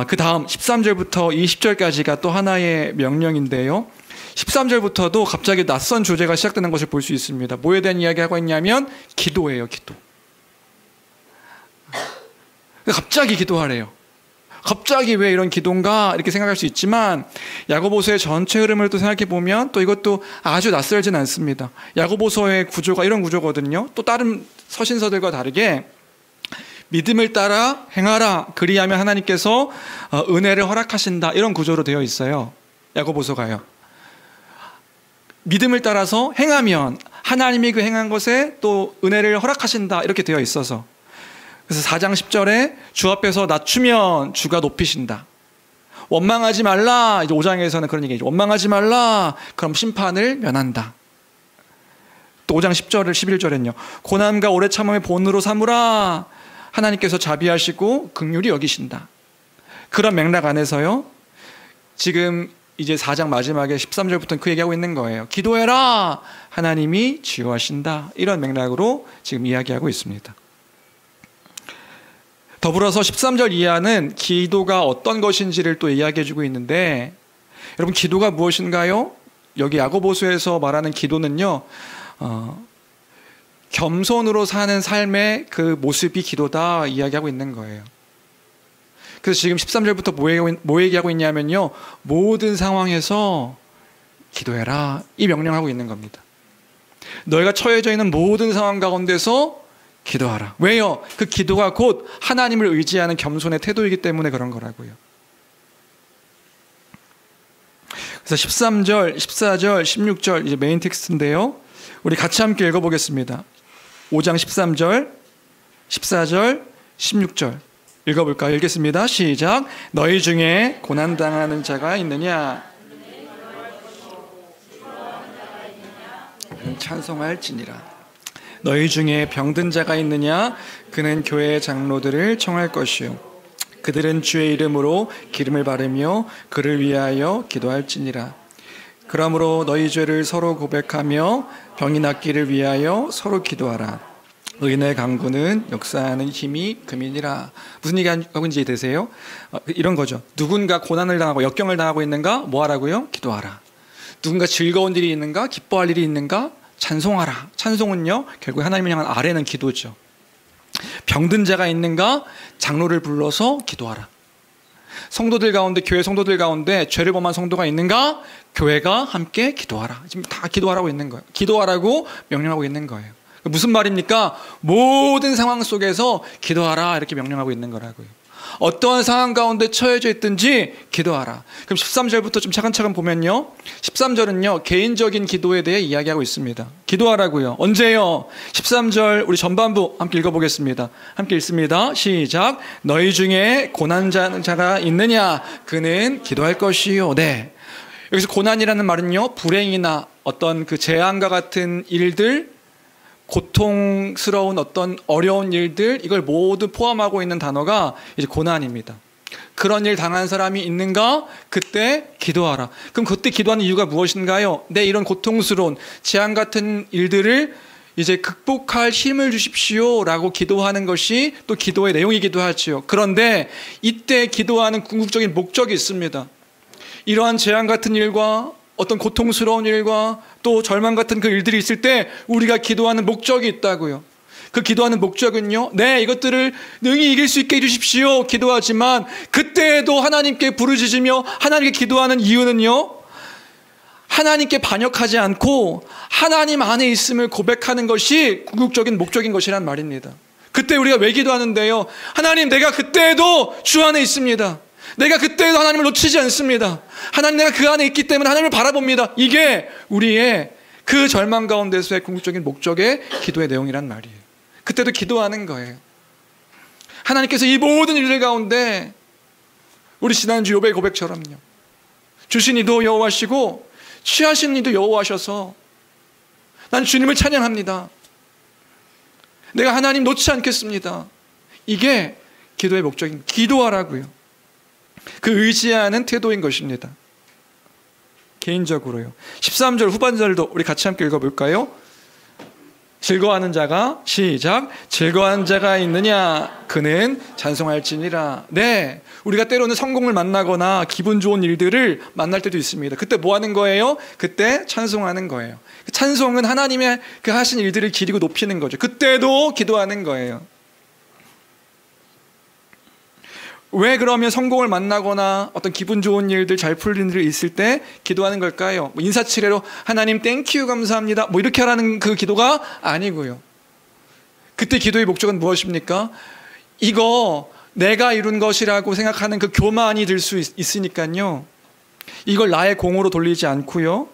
그 다음 13절부터 20절까지가 또 하나의 명령인데요. 13절부터도 갑자기 낯선 주제가 시작되는 것을 볼 수 있습니다. 뭐에 대한 이야기하고 있냐면 기도예요, 기도. 갑자기 기도하래요. 갑자기 왜 이런 기도인가 이렇게 생각할 수 있지만 야고보서의 전체 흐름을 또 생각해 보면 또 이것도 아주 낯설진 않습니다. 야고보서의 구조가 이런 구조거든요. 또 다른 서신서들과 다르게 믿음을 따라 행하라, 그리하면 하나님께서 은혜를 허락하신다, 이런 구조로 되어 있어요. 야고보서가요. 믿음을 따라서 행하면 하나님이 그 행한 것에 또 은혜를 허락하신다, 이렇게 되어 있어서, 그래서 4장 10절에 주 앞에서 낮추면 주가 높이신다. 원망하지 말라. 이제 5장에서는 그런 얘기죠. 원망하지 말라. 그럼 심판을 면한다. 또 5장 10절을 11절엔요. 고난과 오래 참음의 본으로 삼으라. 하나님께서 자비하시고 긍휼히 여기신다. 그런 맥락 안에서요. 지금 이제 4장 마지막에 13절부터는 그 얘기하고 있는 거예요. 기도해라. 하나님이 치유하신다. 이런 맥락으로 지금 이야기하고 있습니다. 더불어서 13절 이하는 기도가 어떤 것인지를 또 이야기해주고 있는데, 여러분 기도가 무엇인가요? 여기 야고보서에서 말하는 기도는요, 겸손으로 사는 삶의 그 모습이 기도다 이야기하고 있는 거예요. 그래서 지금 13절부터 뭐 얘기하고 있냐면요, 모든 상황에서 기도해라, 이 명령하고 있는 겁니다. 너희가 처해져 있는 모든 상황 가운데서 기도하라. 왜요? 그 기도가 곧 하나님을 의지하는 겸손의 태도이기 때문에 그런 거라고요. 그래서 13절, 14절, 16절 이제 메인 텍스트인데요, 우리 같이 함께 읽어보겠습니다. 5장 13절, 14절, 16절 읽어볼까요? 읽겠습니다. 시작. 너희 중에 고난당하는 자가 있느냐? 찬송할지니라. 너희 중에 병든 자가 있느냐? 그는 교회 장로들을 청할 것이요, 그들은 주의 이름으로 기름을 바르며 그를 위하여 기도할지니라. 그러므로 너희 죄를 서로 고백하며 병이 낫기를 위하여 서로 기도하라. 의인의 강구는 역사하는 힘이 금이니라. 무슨 얘기하고 있는지 되세요? 이런 거죠. 누군가 고난을 당하고 역경을 당하고 있는가? 뭐 하라고요? 기도하라. 누군가 즐거운 일이 있는가? 기뻐할 일이 있는가? 찬송하라. 찬송은요, 결국 하나님을 향한 아뢰는 기도죠. 병든 자가 있는가? 장로를 불러서 기도하라. 성도들 가운데, 교회 성도들 가운데 죄를 범한 성도가 있는가? 교회가 함께 기도하라. 지금 다 기도하라고 있는 거예요. 기도하라고 명령하고 있는 거예요. 무슨 말입니까? 모든 상황 속에서 기도하라, 이렇게 명령하고 있는 거라고요. 어떠한 상황 가운데 처해져 있든지 기도하라. 그럼 13절부터 좀 차근차근 보면요, 13절은요 개인적인 기도에 대해 이야기하고 있습니다. 기도하라고요. 언제요? 13절 우리 전반부 함께 읽어보겠습니다. 함께 읽습니다. 시작. 너희 중에 고난자가 있느냐? 그는 기도할 것이요. 네, 여기서 고난이라는 말은요, 불행이나 어떤 그 재앙과 같은 일들, 고통스러운 어떤 어려운 일들, 이걸 모두 포함하고 있는 단어가 이제 고난입니다. 그런 일 당한 사람이 있는가? 그때 기도하라. 그럼 그때 기도하는 이유가 무엇인가요? 네, 이런 고통스러운 재앙 같은 일들을 이제 극복할 힘을 주십시오 라고 기도하는 것이 또 기도의 내용이기도 하지요. 그런데 이때 기도하는 궁극적인 목적이 있습니다. 이러한 재앙 같은 일과 어떤 고통스러운 일과 또 절망 같은 그 일들이 있을 때 우리가 기도하는 목적이 있다고요. 그 기도하는 목적은요, 네, 이것들을 능히 이길 수 있게 해주십시오 기도하지만, 그때에도 하나님께 부르짖으며 하나님께 기도하는 이유는요, 하나님께 반역하지 않고 하나님 안에 있음을 고백하는 것이 궁극적인 목적인 것이란 말입니다. 그때 우리가 왜 기도하는데요? 하나님, 내가 그때에도 주 안에 있습니다. 내가 그때에도 하나님을 놓치지 않습니다. 하나님, 내가 그 안에 있기 때문에 하나님을 바라봅니다. 이게 우리의 그 절망 가운데서의 궁극적인 목적의 기도의 내용이란 말이에요. 그때도 기도하는 거예요. 하나님께서 이 모든 일들 가운데 우리 지난주 욥의 고백처럼요, 주신 이도 여호와시고 취하신 이도 여호와셔서 난 주님을 찬양합니다. 내가 하나님 놓지 않겠습니다. 이게 기도의 목적인, 기도하라고요. 그 의지하는 태도인 것입니다. 개인적으로요. 13절 후반절도 우리 같이 함께 읽어볼까요? 즐거워하는 자가, 시작. 즐거워하는 자가 있느냐? 그는 찬송할지니라. 네, 우리가 때로는 성공을 만나거나 기분 좋은 일들을 만날 때도 있습니다. 그때 뭐 하는 거예요? 그때 찬송하는 거예요. 찬송은 하나님의 그 하신 일들을 기리고 높이는 거죠. 그때도 기도하는 거예요. 왜 그러면 성공을 만나거나 어떤 기분 좋은 일들, 잘 풀린 일이 있을 때 기도하는 걸까요? 인사치레로 하나님 땡큐 감사합니다 뭐 이렇게 하라는 그 기도가 아니고요. 그때 기도의 목적은 무엇입니까? 이거 내가 이룬 것이라고 생각하는 그 교만이 들 수 있으니까요, 이걸 나의 공으로 돌리지 않고요,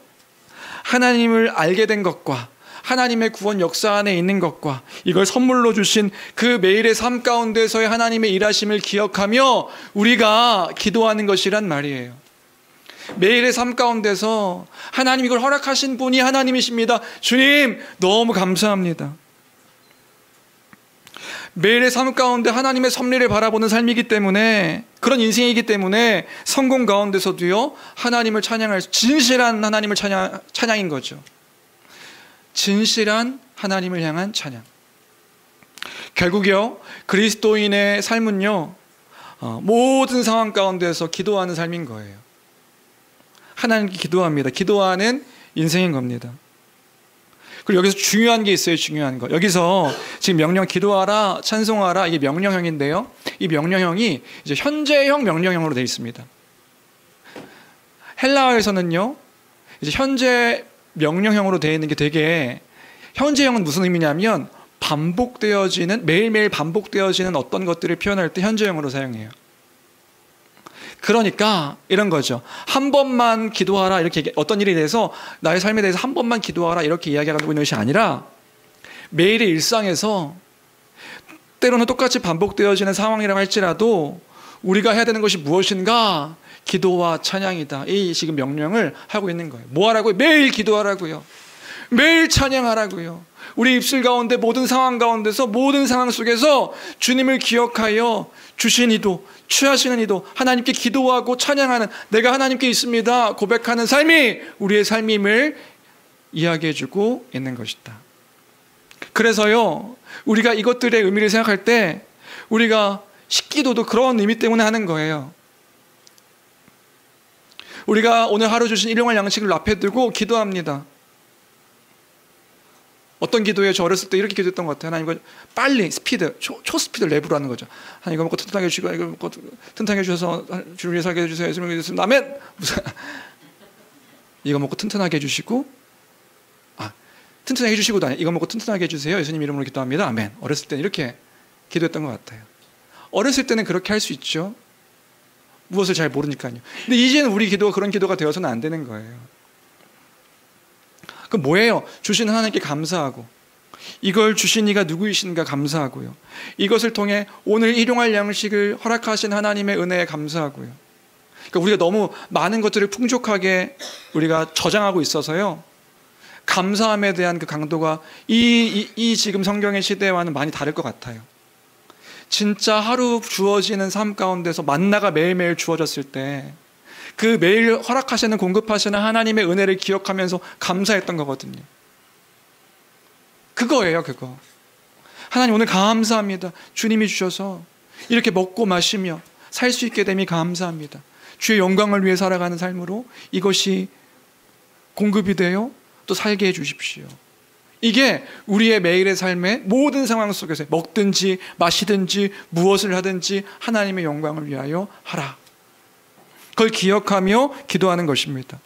하나님을 알게 된 것과 하나님의 구원 역사 안에 있는 것과 이걸 선물로 주신 그 매일의 삶 가운데서의 하나님의 일하심을 기억하며 우리가 기도하는 것이란 말이에요. 매일의 삶 가운데서 하나님 이걸 허락하신 분이 하나님이십니다. 주님 너무 감사합니다. 매일의 삶 가운데 하나님의 섭리를 바라보는 삶이기 때문에, 그런 인생이기 때문에 성공 가운데서도요, 하나님을 찬양할, 진실한 하나님을 찬양인 거죠. 진실한 하나님을 향한 찬양. 결국요, 그리스도인의 삶은요, 모든 상황 가운데서 기도하는 삶인 거예요. 하나님께 기도합니다. 기도하는 인생인 겁니다. 그리고 여기서 중요한 게 있어요. 중요한 거. 여기서 지금 명령 기도하라, 찬송하라 이게 명령형인데요. 이 명령형이 이제 현재형 명령형으로 되어 있습니다. 헬라어에서는요, 이제 현재 명령형으로 되어 있는 게 되게, 현재형은 무슨 의미냐면 반복되어지는, 매일매일 반복되어지는 어떤 것들을 표현할 때 현재형으로 사용해요. 그러니까 이런 거죠. 한 번만 기도하라 이렇게, 어떤 일에 대해서 나의 삶에 대해서 한 번만 기도하라 이렇게 이야기하고 있는 것이 아니라 매일의 일상에서 때로는 똑같이 반복되어지는 상황이라고 할지라도 우리가 해야 되는 것이 무엇인가? 기도와 찬양이다. 이 지금 명령을 하고 있는 거예요. 뭐 하라고요? 매일 기도하라고요. 매일 찬양하라고요. 우리 입술 가운데 모든 상황 가운데서, 모든 상황 속에서 주님을 기억하여 주신 이도, 취하시는 이도, 하나님께 기도하고 찬양하는, 내가 하나님께 있습니다 고백하는 삶이 우리의 삶임을 이야기해주고 있는 것이다. 그래서요, 우리가 이것들의 의미를 생각할 때 우리가 식기도도 그런 의미 때문에 하는 거예요. 우리가 오늘 하루 주신 일용할 양식을 앞에 두고 기도합니다. 어떤 기도예요? 저 어렸을 때 이렇게 기도했던 것 같아요. 하나님, 이거 빨리 스피드, 초스피드 랩으로 하는 거죠. 하나님, 이거 먹고 튼튼하게 해주시고, 이거 먹고 튼튼하게 해주셔서 주를 위해 살게 해주세요. 예수님을 믿습니다. 아멘. 무슨 이거 먹고 튼튼하게 해주시고, 튼튼하게 해주시고도 아니에요. 이거 먹고 튼튼하게 해주세요. 예수님 이름으로 기도합니다. 아멘. 어렸을 때는 이렇게 기도했던 것 같아요. 어렸을 때는 그렇게 할 수 있죠. 무엇을 잘 모르니까요. 근데 이제는 우리 기도가 그런 기도가 되어서는 안 되는 거예요. 그 뭐예요? 주신 하나님께 감사하고, 이걸 주신 이가 누구이신가 감사하고요. 이것을 통해 오늘 일용할 양식을 허락하신 하나님의 은혜에 감사하고요. 그러니까 우리가 너무 많은 것들을 풍족하게 우리가 저장하고 있어서요, 감사함에 대한 그 강도가 이 지금 성경의 시대와는 많이 다를 것 같아요. 진짜 하루 주어지는 삶 가운데서 만나가 매일매일 주어졌을 때 그 매일 허락하시는, 공급하시는 하나님의 은혜를 기억하면서 감사했던 거거든요. 그거예요, 그거. 하나님 오늘 감사합니다. 주님이 주셔서 이렇게 먹고 마시며 살 수 있게 됨이 감사합니다. 주의 영광을 위해 살아가는 삶으로 이것이 공급이 되어 또 살게 해 주십시오. 이게 우리의 매일의 삶의 모든 상황 속에서 먹든지 마시든지 무엇을 하든지 하나님의 영광을 위하여 하라. 그걸 기억하며 기도하는 것입니다.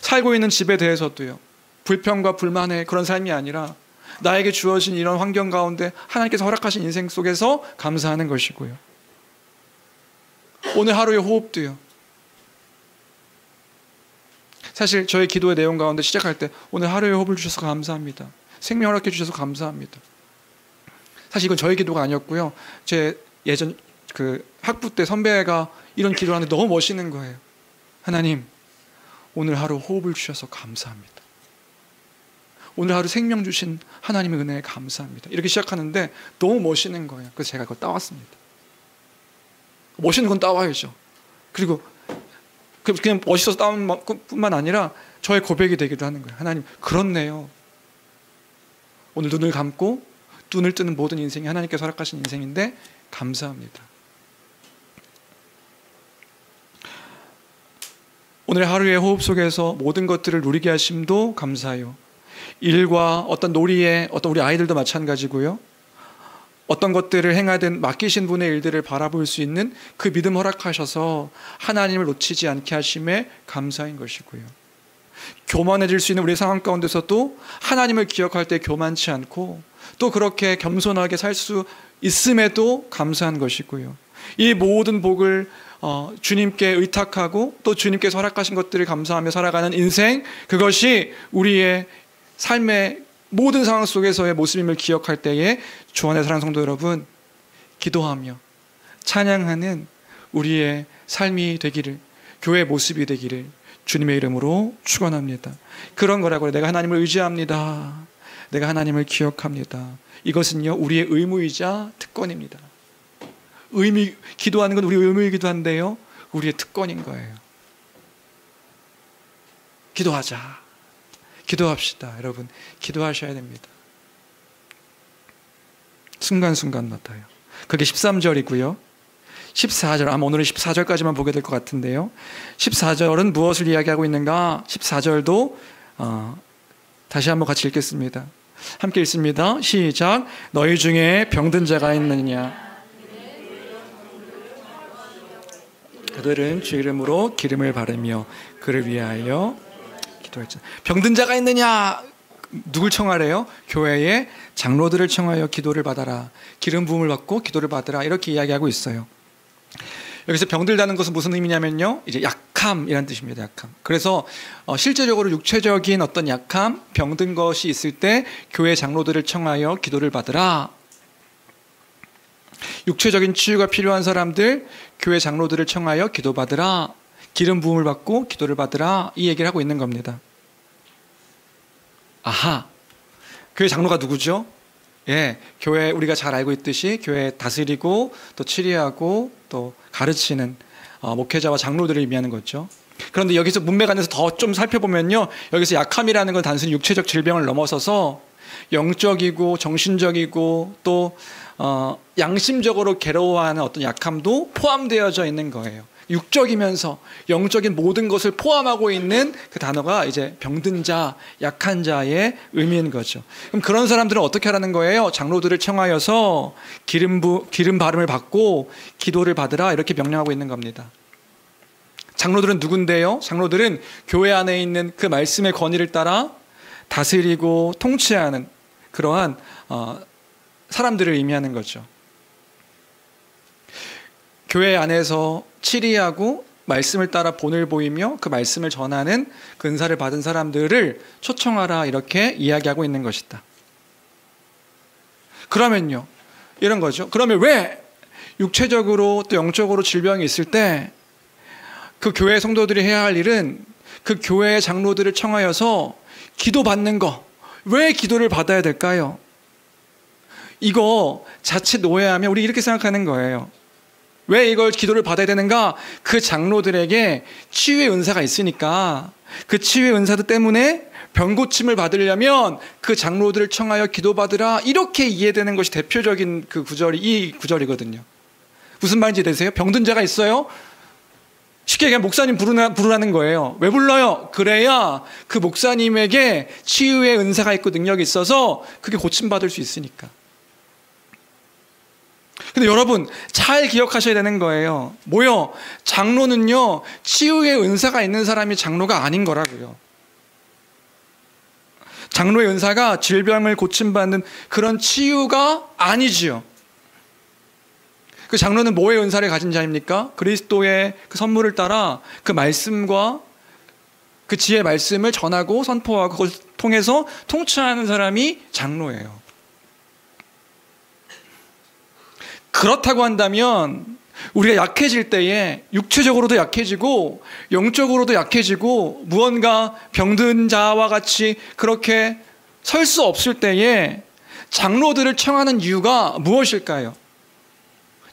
살고 있는 집에 대해서도요, 불평과 불만의 그런 삶이 아니라 나에게 주어진 이런 환경 가운데 하나님께서 허락하신 인생 속에서 감사하는 것이고요. 오늘 하루의 호흡도요, 사실 저의 기도의 내용 가운데 시작할 때 오늘 하루의 호흡을 주셔서 감사합니다. 생명 허락해 주셔서 감사합니다. 사실 이건 저의 기도가 아니었고요. 제 예전 그 학부 때 선배가 이런 기도를 하는데 너무 멋있는 거예요. 하나님, 오늘 하루 호흡을 주셔서 감사합니다. 오늘 하루 생명 주신 하나님의 은혜에 감사합니다. 이렇게 시작하는데 너무 멋있는 거예요. 그래서 제가 그걸 따왔습니다. 멋있는 건 따와야죠. 그리고 그냥 멋있어서 따온 뿐만 아니라 저의 고백이 되기도 하는 거예요. 하나님, 그렇네요. 오늘 눈을 감고 눈을 뜨는 모든 인생이 하나님께서 허락하신 인생인데 감사합니다. 오늘 하루의 호흡 속에서 모든 것들을 누리게 하심도 감사해요. 일과 어떤 놀이에, 어떤 우리 아이들도 마찬가지고요. 어떤 것들을 행하든 맡기신 분의 일들을 바라볼 수 있는 그 믿음 허락하셔서 하나님을 놓치지 않게 하심에 감사인 것이고요. 교만해질 수 있는 우리 상황 가운데서도 하나님을 기억할 때 교만치 않고 또 그렇게 겸손하게 살 수 있음에도 감사한 것이고요. 이 모든 복을 주님께 의탁하고 또 주님께서 허락하신 것들을 감사하며 살아가는 인생, 그것이 우리의 삶의 모든 상황 속에서의 모습임을 기억할 때에 주 안의 사랑하는 성도 여러분, 기도하며 찬양하는 우리의 삶이 되기를, 교회의 모습이 되기를 주님의 이름으로 축원합니다. 그런 거라고요. 내가 하나님을 의지합니다. 내가 하나님을 기억합니다. 이것은요, 우리의 의무이자 특권입니다. 기도하는 건 우리의 의무이기도 한데요, 우리의 특권인 거예요. 기도하자. 기도합시다. 여러분, 기도하셔야 됩니다. 순간순간마다요. 그게 13절이고요. 14절, 아마 오늘은 14절까지만 보게 될 것 같은데요. 14절은 무엇을 이야기하고 있는가? 14절도 다시 한번 같이 읽겠습니다. 함께 읽습니다. 시작. 너희 중에 병든 자가 있느냐? 그들은 주 이름으로 기름을 바르며 그를 위하여 기도했죠. 병든 자가 있느냐? 누굴 청하래요? 교회의 장로들을 청하여 기도를 받아라. 기름 부음을 받고 기도를 받으라. 이렇게 이야기하고 있어요. 여기서 병들다는 것은 무슨 의미냐면요, 이제 약함이라는 뜻입니다. 약함. 그래서 실제적으로 육체적인 어떤 약함, 병든 것이 있을 때 교회 장로들을 청하여 기도를 받으라. 육체적인 치유가 필요한 사람들, 교회 장로들을 청하여 기도받으라. 기름 부음을 받고 기도를 받으라. 이 얘기를 하고 있는 겁니다. 아하, 교회 장로가 누구죠? 예, 교회 우리가 잘 알고 있듯이 교회 다스리고 또 치리하고 또 가르치는 목회자와 장로들을 의미하는 거죠. 그런데 여기서 문맥 안에서 더 좀 살펴보면요, 여기서 약함이라는 건 단순히 육체적 질병을 넘어서서 영적이고 정신적이고 또 양심적으로 괴로워하는 어떤 약함도 포함되어져 있는 거예요. 육적이면서 영적인 모든 것을 포함하고 있는 그 단어가 이제 병든 자, 약한 자의 의미인 거죠. 그럼 그런 사람들은 어떻게 하라는 거예요? 장로들을 청하여서 기름 바름을 받고 기도를 받으라, 이렇게 명령하고 있는 겁니다. 장로들은 누군데요? 장로들은 교회 안에 있는 그 말씀의 권위를 따라 다스리고 통치하는 그러한 사람들을 의미하는 거죠. 교회 안에서 치리하고 말씀을 따라 본을 보이며 그 말씀을 전하는 그 은사를 받은 사람들을 초청하라, 이렇게 이야기하고 있는 것이다. 그러면요, 이런 거죠. 그러면 왜 육체적으로 또 영적으로 질병이 있을 때 그 교회 성도들이 해야 할 일은 그 교회의 장로들을 청하여서 기도받는 거, 왜 기도를 받아야 될까요? 이거 자칫 오해하면 우리 이렇게 생각하는 거예요. 왜 이걸 기도를 받아야 되는가? 그 장로들에게 치유의 은사가 있으니까 그 치유의 은사들 때문에 병 고침을 받으려면 그 장로들을 청하여 기도받으라, 이렇게 이해되는 것이 대표적인 그 구절이 이 구절이거든요. 무슨 말인지 되세요? 병든 자가 있어요? 쉽게 얘기하면 목사님 부르라는 거예요. 왜 불러요? 그래야 그 목사님에게 치유의 은사가 있고 능력이 있어서 그게 고침받을 수 있으니까. 근데 여러분 잘 기억하셔야 되는 거예요. 뭐요? 장로는요, 치유의 은사가 있는 사람이 장로가 아닌 거라고요. 장로의 은사가 질병을 고침받는 그런 치유가 아니지요. 그 장로는 뭐의 은사를 가진 자입니까? 그리스도의 그 선물을 따라 그 말씀과 그 지혜의 말씀을 전하고 선포하고 그것을 통해서 통치하는 사람이 장로예요. 그렇다고 한다면 우리가 약해질 때에 육체적으로도 약해지고 영적으로도 약해지고 무언가 병든 자와 같이 그렇게 설 수 없을 때에 장로들을 청하는 이유가 무엇일까요?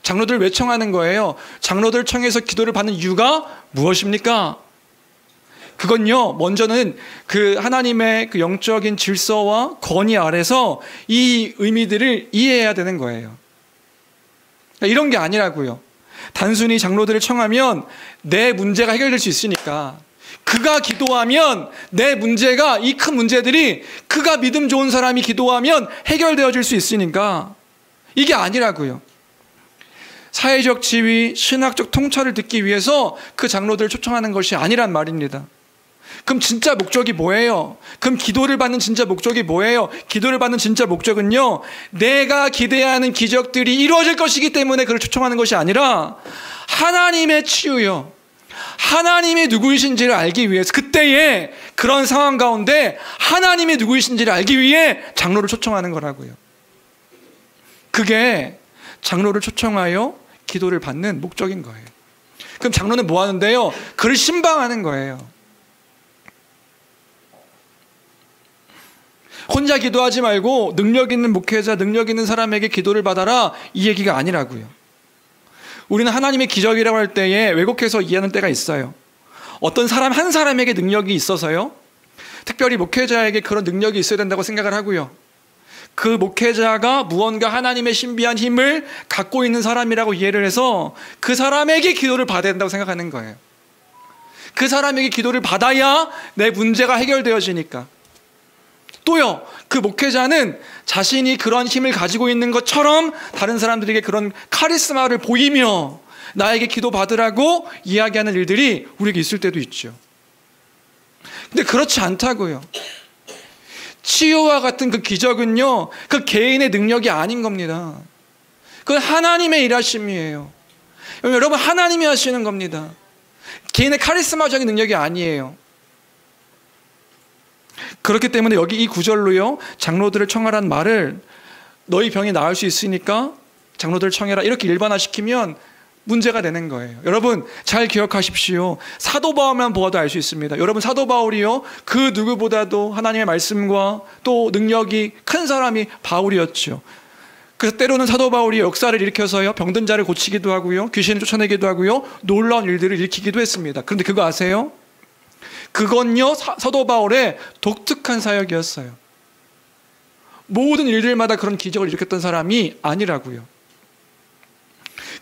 장로들을 왜 청하는 거예요? 장로들을 청해서 기도를 받는 이유가 무엇입니까? 그건요, 먼저는 그 하나님의 그 영적인 질서와 권위 아래서 이 의미들을 이해해야 되는 거예요. 이런 게 아니라고요. 단순히 장로들을 청하면 내 문제가 해결될 수 있으니까, 그가 기도하면 내 문제가, 이 큰 문제들이 그가 믿음 좋은 사람이 기도하면 해결되어질 수 있으니까, 이게 아니라고요. 사회적 지위, 신학적 통찰을 듣기 위해서 그 장로들을 초청하는 것이 아니란 말입니다. 그럼 진짜 목적이 뭐예요? 그럼 기도를 받는 진짜 목적이 뭐예요? 기도를 받는 진짜 목적은요, 내가 기대하는 기적들이 이루어질 것이기 때문에 그를 초청하는 것이 아니라 하나님의 치유요, 하나님이 누구이신지를 알기 위해서, 그때에 그런 상황 가운데 하나님이 누구이신지를 알기 위해 장로를 초청하는 거라고요. 그게 장로를 초청하여 기도를 받는 목적인 거예요. 그럼 장로는 뭐 하는데요? 그를 신방하는 거예요. 혼자 기도하지 말고 능력 있는 목회자, 능력 있는 사람에게 기도를 받아라, 이 얘기가 아니라고요. 우리는 하나님의 기적이라고 할 때에 왜곡해서 이해하는 때가 있어요. 어떤 사람 한 사람에게 능력이 있어서요, 특별히 목회자에게 그런 능력이 있어야 된다고 생각을 하고요, 그 목회자가 무언가 하나님의 신비한 힘을 갖고 있는 사람이라고 이해를 해서 그 사람에게 기도를 받아야 된다고 생각하는 거예요. 그 사람에게 기도를 받아야 내 문제가 해결되어지니까. 또요, 그 목회자는 자신이 그런 힘을 가지고 있는 것처럼 다른 사람들에게 그런 카리스마를 보이며 나에게 기도받으라고 이야기하는 일들이 우리에게 있을 때도 있죠. 근데 그렇지 않다고요. 치유와 같은 그 기적은요, 그 개인의 능력이 아닌 겁니다. 그건 하나님의 일하심이에요. 여러분, 하나님이 하시는 겁니다. 개인의 카리스마적인 능력이 아니에요. 그렇기 때문에 여기 이 구절로요, 장로들을 청하라는 말을 너희 병이 나을 수 있으니까 장로들을 청해라 이렇게 일반화시키면 문제가 되는 거예요. 여러분 잘 기억하십시오. 사도 바울만 보아도 알 수 있습니다. 여러분 사도 바울이요, 그 누구보다도 하나님의 말씀과 또 능력이 큰 사람이 바울이었죠. 그래서 때로는 사도 바울이 역사를 일으켜서요, 병든 자를 고치기도 하고요, 귀신을 쫓아내기도 하고요, 놀라운 일들을 일으키기도 했습니다. 그런데 그거 아세요? 그건요, 사도 바울의 독특한 사역이었어요. 모든 일들마다 그런 기적을 일으켰던 사람이 아니라고요.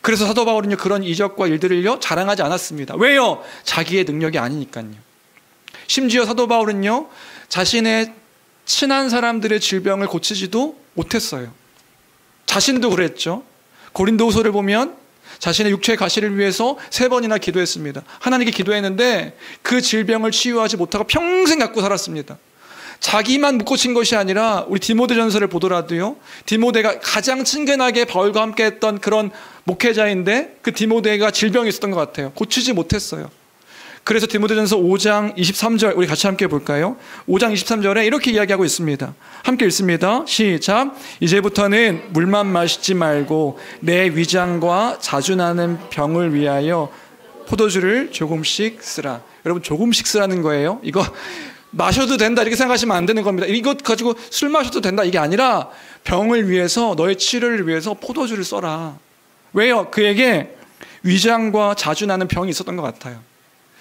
그래서 사도 바울은요, 그런 이적과 일들을요 자랑하지 않았습니다. 왜요? 자기의 능력이 아니니까요. 심지어 사도 바울은요, 자신의 친한 사람들의 질병을 고치지도 못했어요. 자신도 그랬죠. 고린도후서를 보면 자신의 육체의 가시를 위해서 3번이나 기도했습니다. 하나님께 기도했는데 그 질병을 치유하지 못하고 평생 갖고 살았습니다. 자기만 못 고친 것이 아니라 우리 디모데전서를 보더라도요, 디모데가 가장 친근하게 바울과 함께 했던 그런 목회자인데 그 디모데가 질병이 있었던 것 같아요. 고치지 못했어요. 그래서 디모데전서 5장 23절 우리 같이 함께 볼까요? 5장 23절에 이렇게 이야기하고 있습니다. 함께 읽습니다. 시작. 이제부터는 물만 마시지 말고 내 위장과 자주 나는 병을 위하여 포도주를 조금씩 쓰라. 여러분 조금씩 쓰라는 거예요. 이거 마셔도 된다 이렇게 생각하시면 안 되는 겁니다. 이것 가지고 술 마셔도 된다 이게 아니라 병을 위해서, 너의 치료를 위해서 포도주를 써라. 왜요? 그에게 위장과 자주 나는 병이 있었던 것 같아요.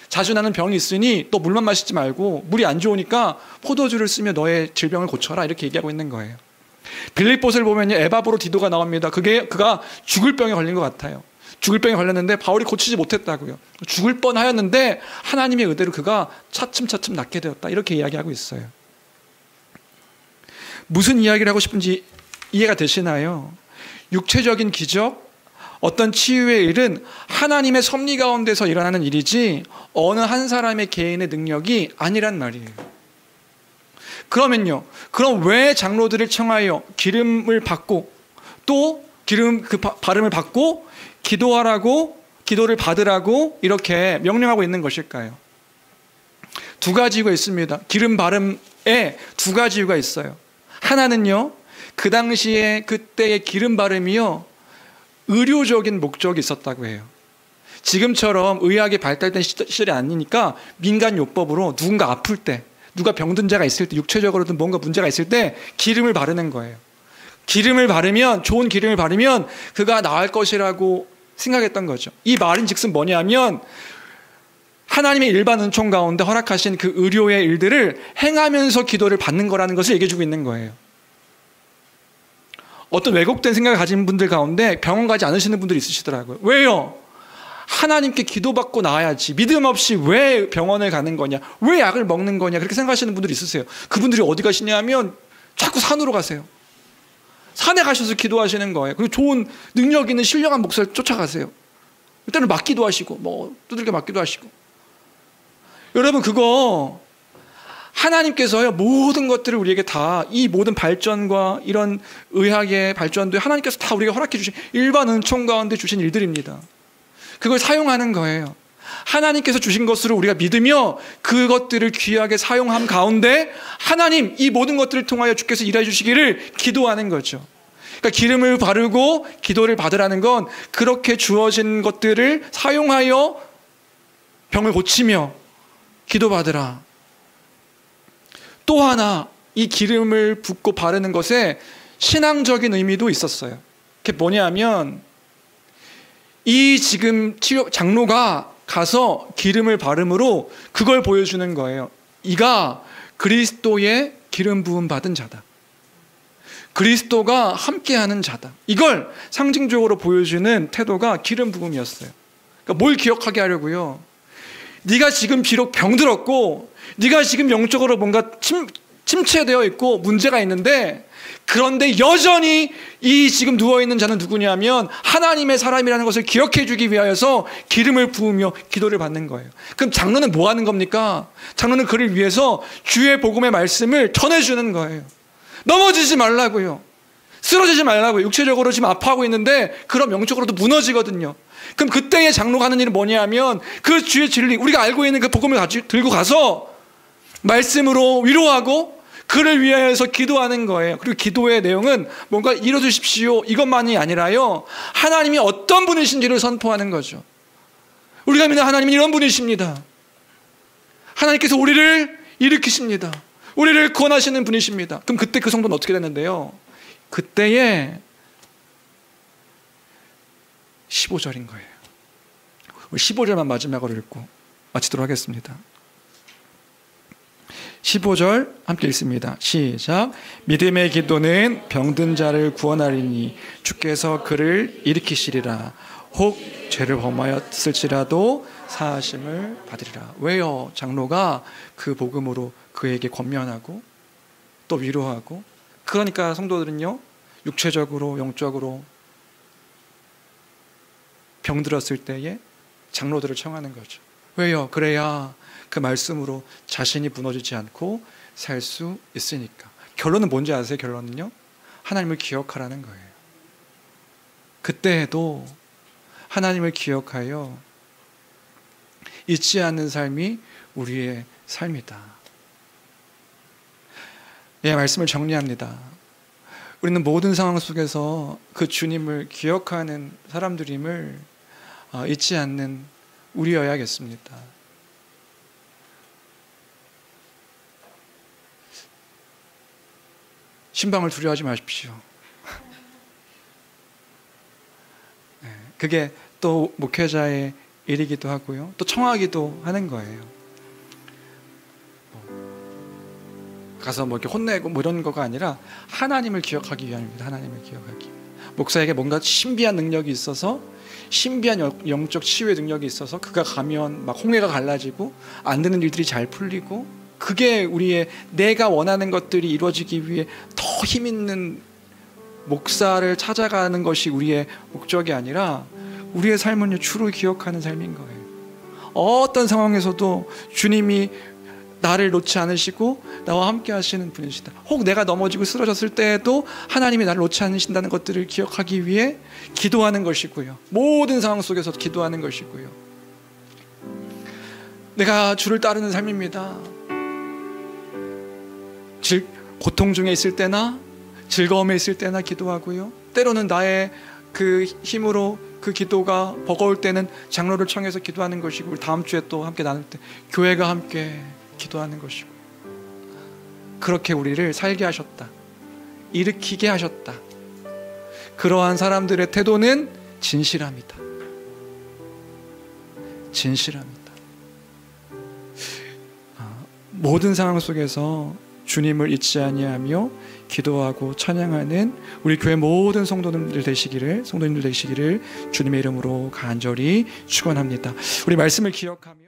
자주 나는 병이 있으니 또 물만 마시지 말고, 물이 안 좋으니까 포도주를 쓰며 너의 질병을 고쳐라 이렇게 얘기하고 있는 거예요. 빌립보서를 보면 에바브로디도가 나옵니다. 그가 죽을 병에 걸린 것 같아요. 죽을 병에 걸렸는데 바울이 고치지 못했다고요. 죽을 뻔하였는데 하나님의 의대로 그가 차츰차츰 낫게 되었다 이렇게 이야기하고 있어요. 무슨 이야기를 하고 싶은지 이해가 되시나요? 육체적인 기적, 어떤 치유의 일은 하나님의 섭리 가운데서 일어나는 일이지 어느 한 사람의 개인의 능력이 아니란 말이에요. 그러면요, 그럼 왜 장로들을 청하여 기름을 받고 또 기름 그 바름을 받고 기도하라고, 기도를 받으라고 이렇게 명령하고 있는 것일까요? 2가지 이유가 있습니다. 기름 바름에 2가지 이유가 있어요. 하나는요, 그 당시에 그때의 기름 바름이요, 의료적인 목적이 있었다고 해요. 지금처럼 의학이 발달된 시절이 아니니까 민간요법으로 누군가 아플 때, 누가 병든 자가 있을 때, 육체적으로든 뭔가 문제가 있을 때 기름을 바르는 거예요. 기름을 바르면, 좋은 기름을 바르면 그가 나을 것이라고 생각했던 거죠. 이 말인즉슨 뭐냐면 하나님의 일반 은총 가운데 허락하신 그 의료의 일들을 행하면서 기도를 받는 거라는 것을 얘기해주고 있는 거예요. 어떤 왜곡된 생각을 가진 분들 가운데 병원 가지 않으시는 분들이 있으시더라고요. 왜요? 하나님께 기도받고 나아야지, 믿음 없이 왜 병원을 가는 거냐, 왜 약을 먹는 거냐, 그렇게 생각하시는 분들이 있으세요. 그분들이 어디 가시냐면 자꾸 산으로 가세요. 산에 가셔서 기도하시는 거예요. 그리고 좋은 능력 있는 신령한 목사를 쫓아가세요. 그때는 맞기도 하시고 뭐 두들겨 맞기도 하시고. 여러분 그거 하나님께서요, 모든 것들을 우리에게 다, 이 모든 발전과 이런 의학의 발전도 하나님께서 다 우리에게 허락해 주신 일반 은총 가운데 주신 일들입니다. 그걸 사용하는 거예요. 하나님께서 주신 것으로 우리가 믿으며 그것들을 귀하게 사용함 가운데 하나님, 이 모든 것들을 통하여 주께서 일해 주시기를 기도하는 거죠. 그러니까 기름을 바르고 기도를 받으라는 건 그렇게 주어진 것들을 사용하여 병을 고치며 기도받으라. 또 하나, 이 기름을 붓고 바르는 것에 신앙적인 의미도 있었어요. 그게 뭐냐면 이 지금 장로가 가서 기름을 바름으로 그걸 보여주는 거예요. 이가 그리스도의 기름 부음 받은 자다. 그리스도가 함께하는 자다. 이걸 상징적으로 보여주는 태도가 기름 부음이었어요. 그러니까 뭘 기억하게 하려고요? 네가 지금 비록 병들었고 네가 지금 영적으로 뭔가 침체되어 있고 문제가 있는데, 그런데 여전히 이 지금 누워있는 자는 누구냐면 하나님의 사람이라는 것을 기억해 주기 위하여서 기름을 부으며 기도를 받는 거예요. 그럼 장로는 뭐 하는 겁니까? 장로는 그를 위해서 주의 복음의 말씀을 전해주는 거예요. 넘어지지 말라고요. 쓰러지지 말라고요. 육체적으로 지금 아파하고 있는데 그럼 영적으로도 무너지거든요. 그럼 그때의 장로가 하는 일은 뭐냐면 그 주의 진리, 우리가 알고 있는 그 복음을 들고 가서 말씀으로 위로하고 그를 위하여서 기도하는 거예요. 그리고 기도의 내용은 뭔가 이뤄주십시오 이것만이 아니라요, 하나님이 어떤 분이신지를 선포하는 거죠. 우리가 믿는 하나님은 이런 분이십니다. 하나님께서 우리를 일으키십니다. 우리를 구원하시는 분이십니다. 그럼 그때 그 성도는 어떻게 됐는데요? 그때에 15절인 거예요. 15절만 마지막으로 읽고 마치도록 하겠습니다. 15절 함께 읽습니다. 시작. 믿음의 기도는 병든 자를 구원하리니 주께서 그를 일으키시리라. 혹 죄를 범하였을지라도 사하심을 받으리라. 왜요? 장로가 그 복음으로 그에게 권면하고 또 위로하고, 그러니까 성도들은요, 육체적으로 영적으로 병들었을 때에 장로들을 청하는 거죠. 왜요? 그래야 그 말씀으로 자신이 무너지지 않고 살 수 있으니까. 결론은 뭔지 아세요? 결론은요, 하나님을 기억하라는 거예요. 그때에도 하나님을 기억하여 잊지 않는 삶이 우리의 삶이다. 예, 말씀을 정리합니다. 우리는 모든 상황 속에서 그 주님을 기억하는 사람들임을 잊지 않는 우리여야겠습니다. 신방을 두려워하지 마십시오. 그게 또 목회자의 일이기도 하고요, 또 청하기도 하는 거예요. 가서 뭐 이렇게 혼내고 뭐 이런 거가 아니라 하나님을 기억하기 위함입니다. 하나님을 기억하기. 목사에게 뭔가 신비한 능력이 있어서, 신비한 영적 치유의 능력이 있어서 그가 가면 막 홍해가 갈라지고 안 되는 일들이 잘 풀리고, 그게 우리의 내가 원하는 것들이 이루어지기 위해 더 힘있는 목사를 찾아가는 것이 우리의 목적이 아니라, 우리의 삶은 주로 기억하는 삶인 거예요. 어떤 상황에서도 주님이 나를 놓지 않으시고 나와 함께 하시는 분이시다. 혹 내가 넘어지고 쓰러졌을 때에도 하나님이 나를 놓지 않으신다는 것들을 기억하기 위해 기도하는 것이고요, 모든 상황 속에서 기도하는 것이고요. 내가 주를 따르는 삶입니다. 고통 중에 있을 때나 즐거움에 있을 때나 기도하고요, 때로는 나의 그 힘으로 그 기도가 버거울 때는 장로를 청해서 기도하는 것이고, 우리 다음 주에 또 함께 나눌 때 교회가 함께 기도하는 것이고, 그렇게 우리를 살게 하셨다, 일으키게 하셨다. 그러한 사람들의 태도는 진실합니다. 진실합니다. 모든 상황 속에서 주님을 잊지 아니하며 기도하고 찬양하는 우리 교회 모든 성도님들 되시기를 주님의 이름으로 간절히 축원합니다. 우리 말씀을 기억하며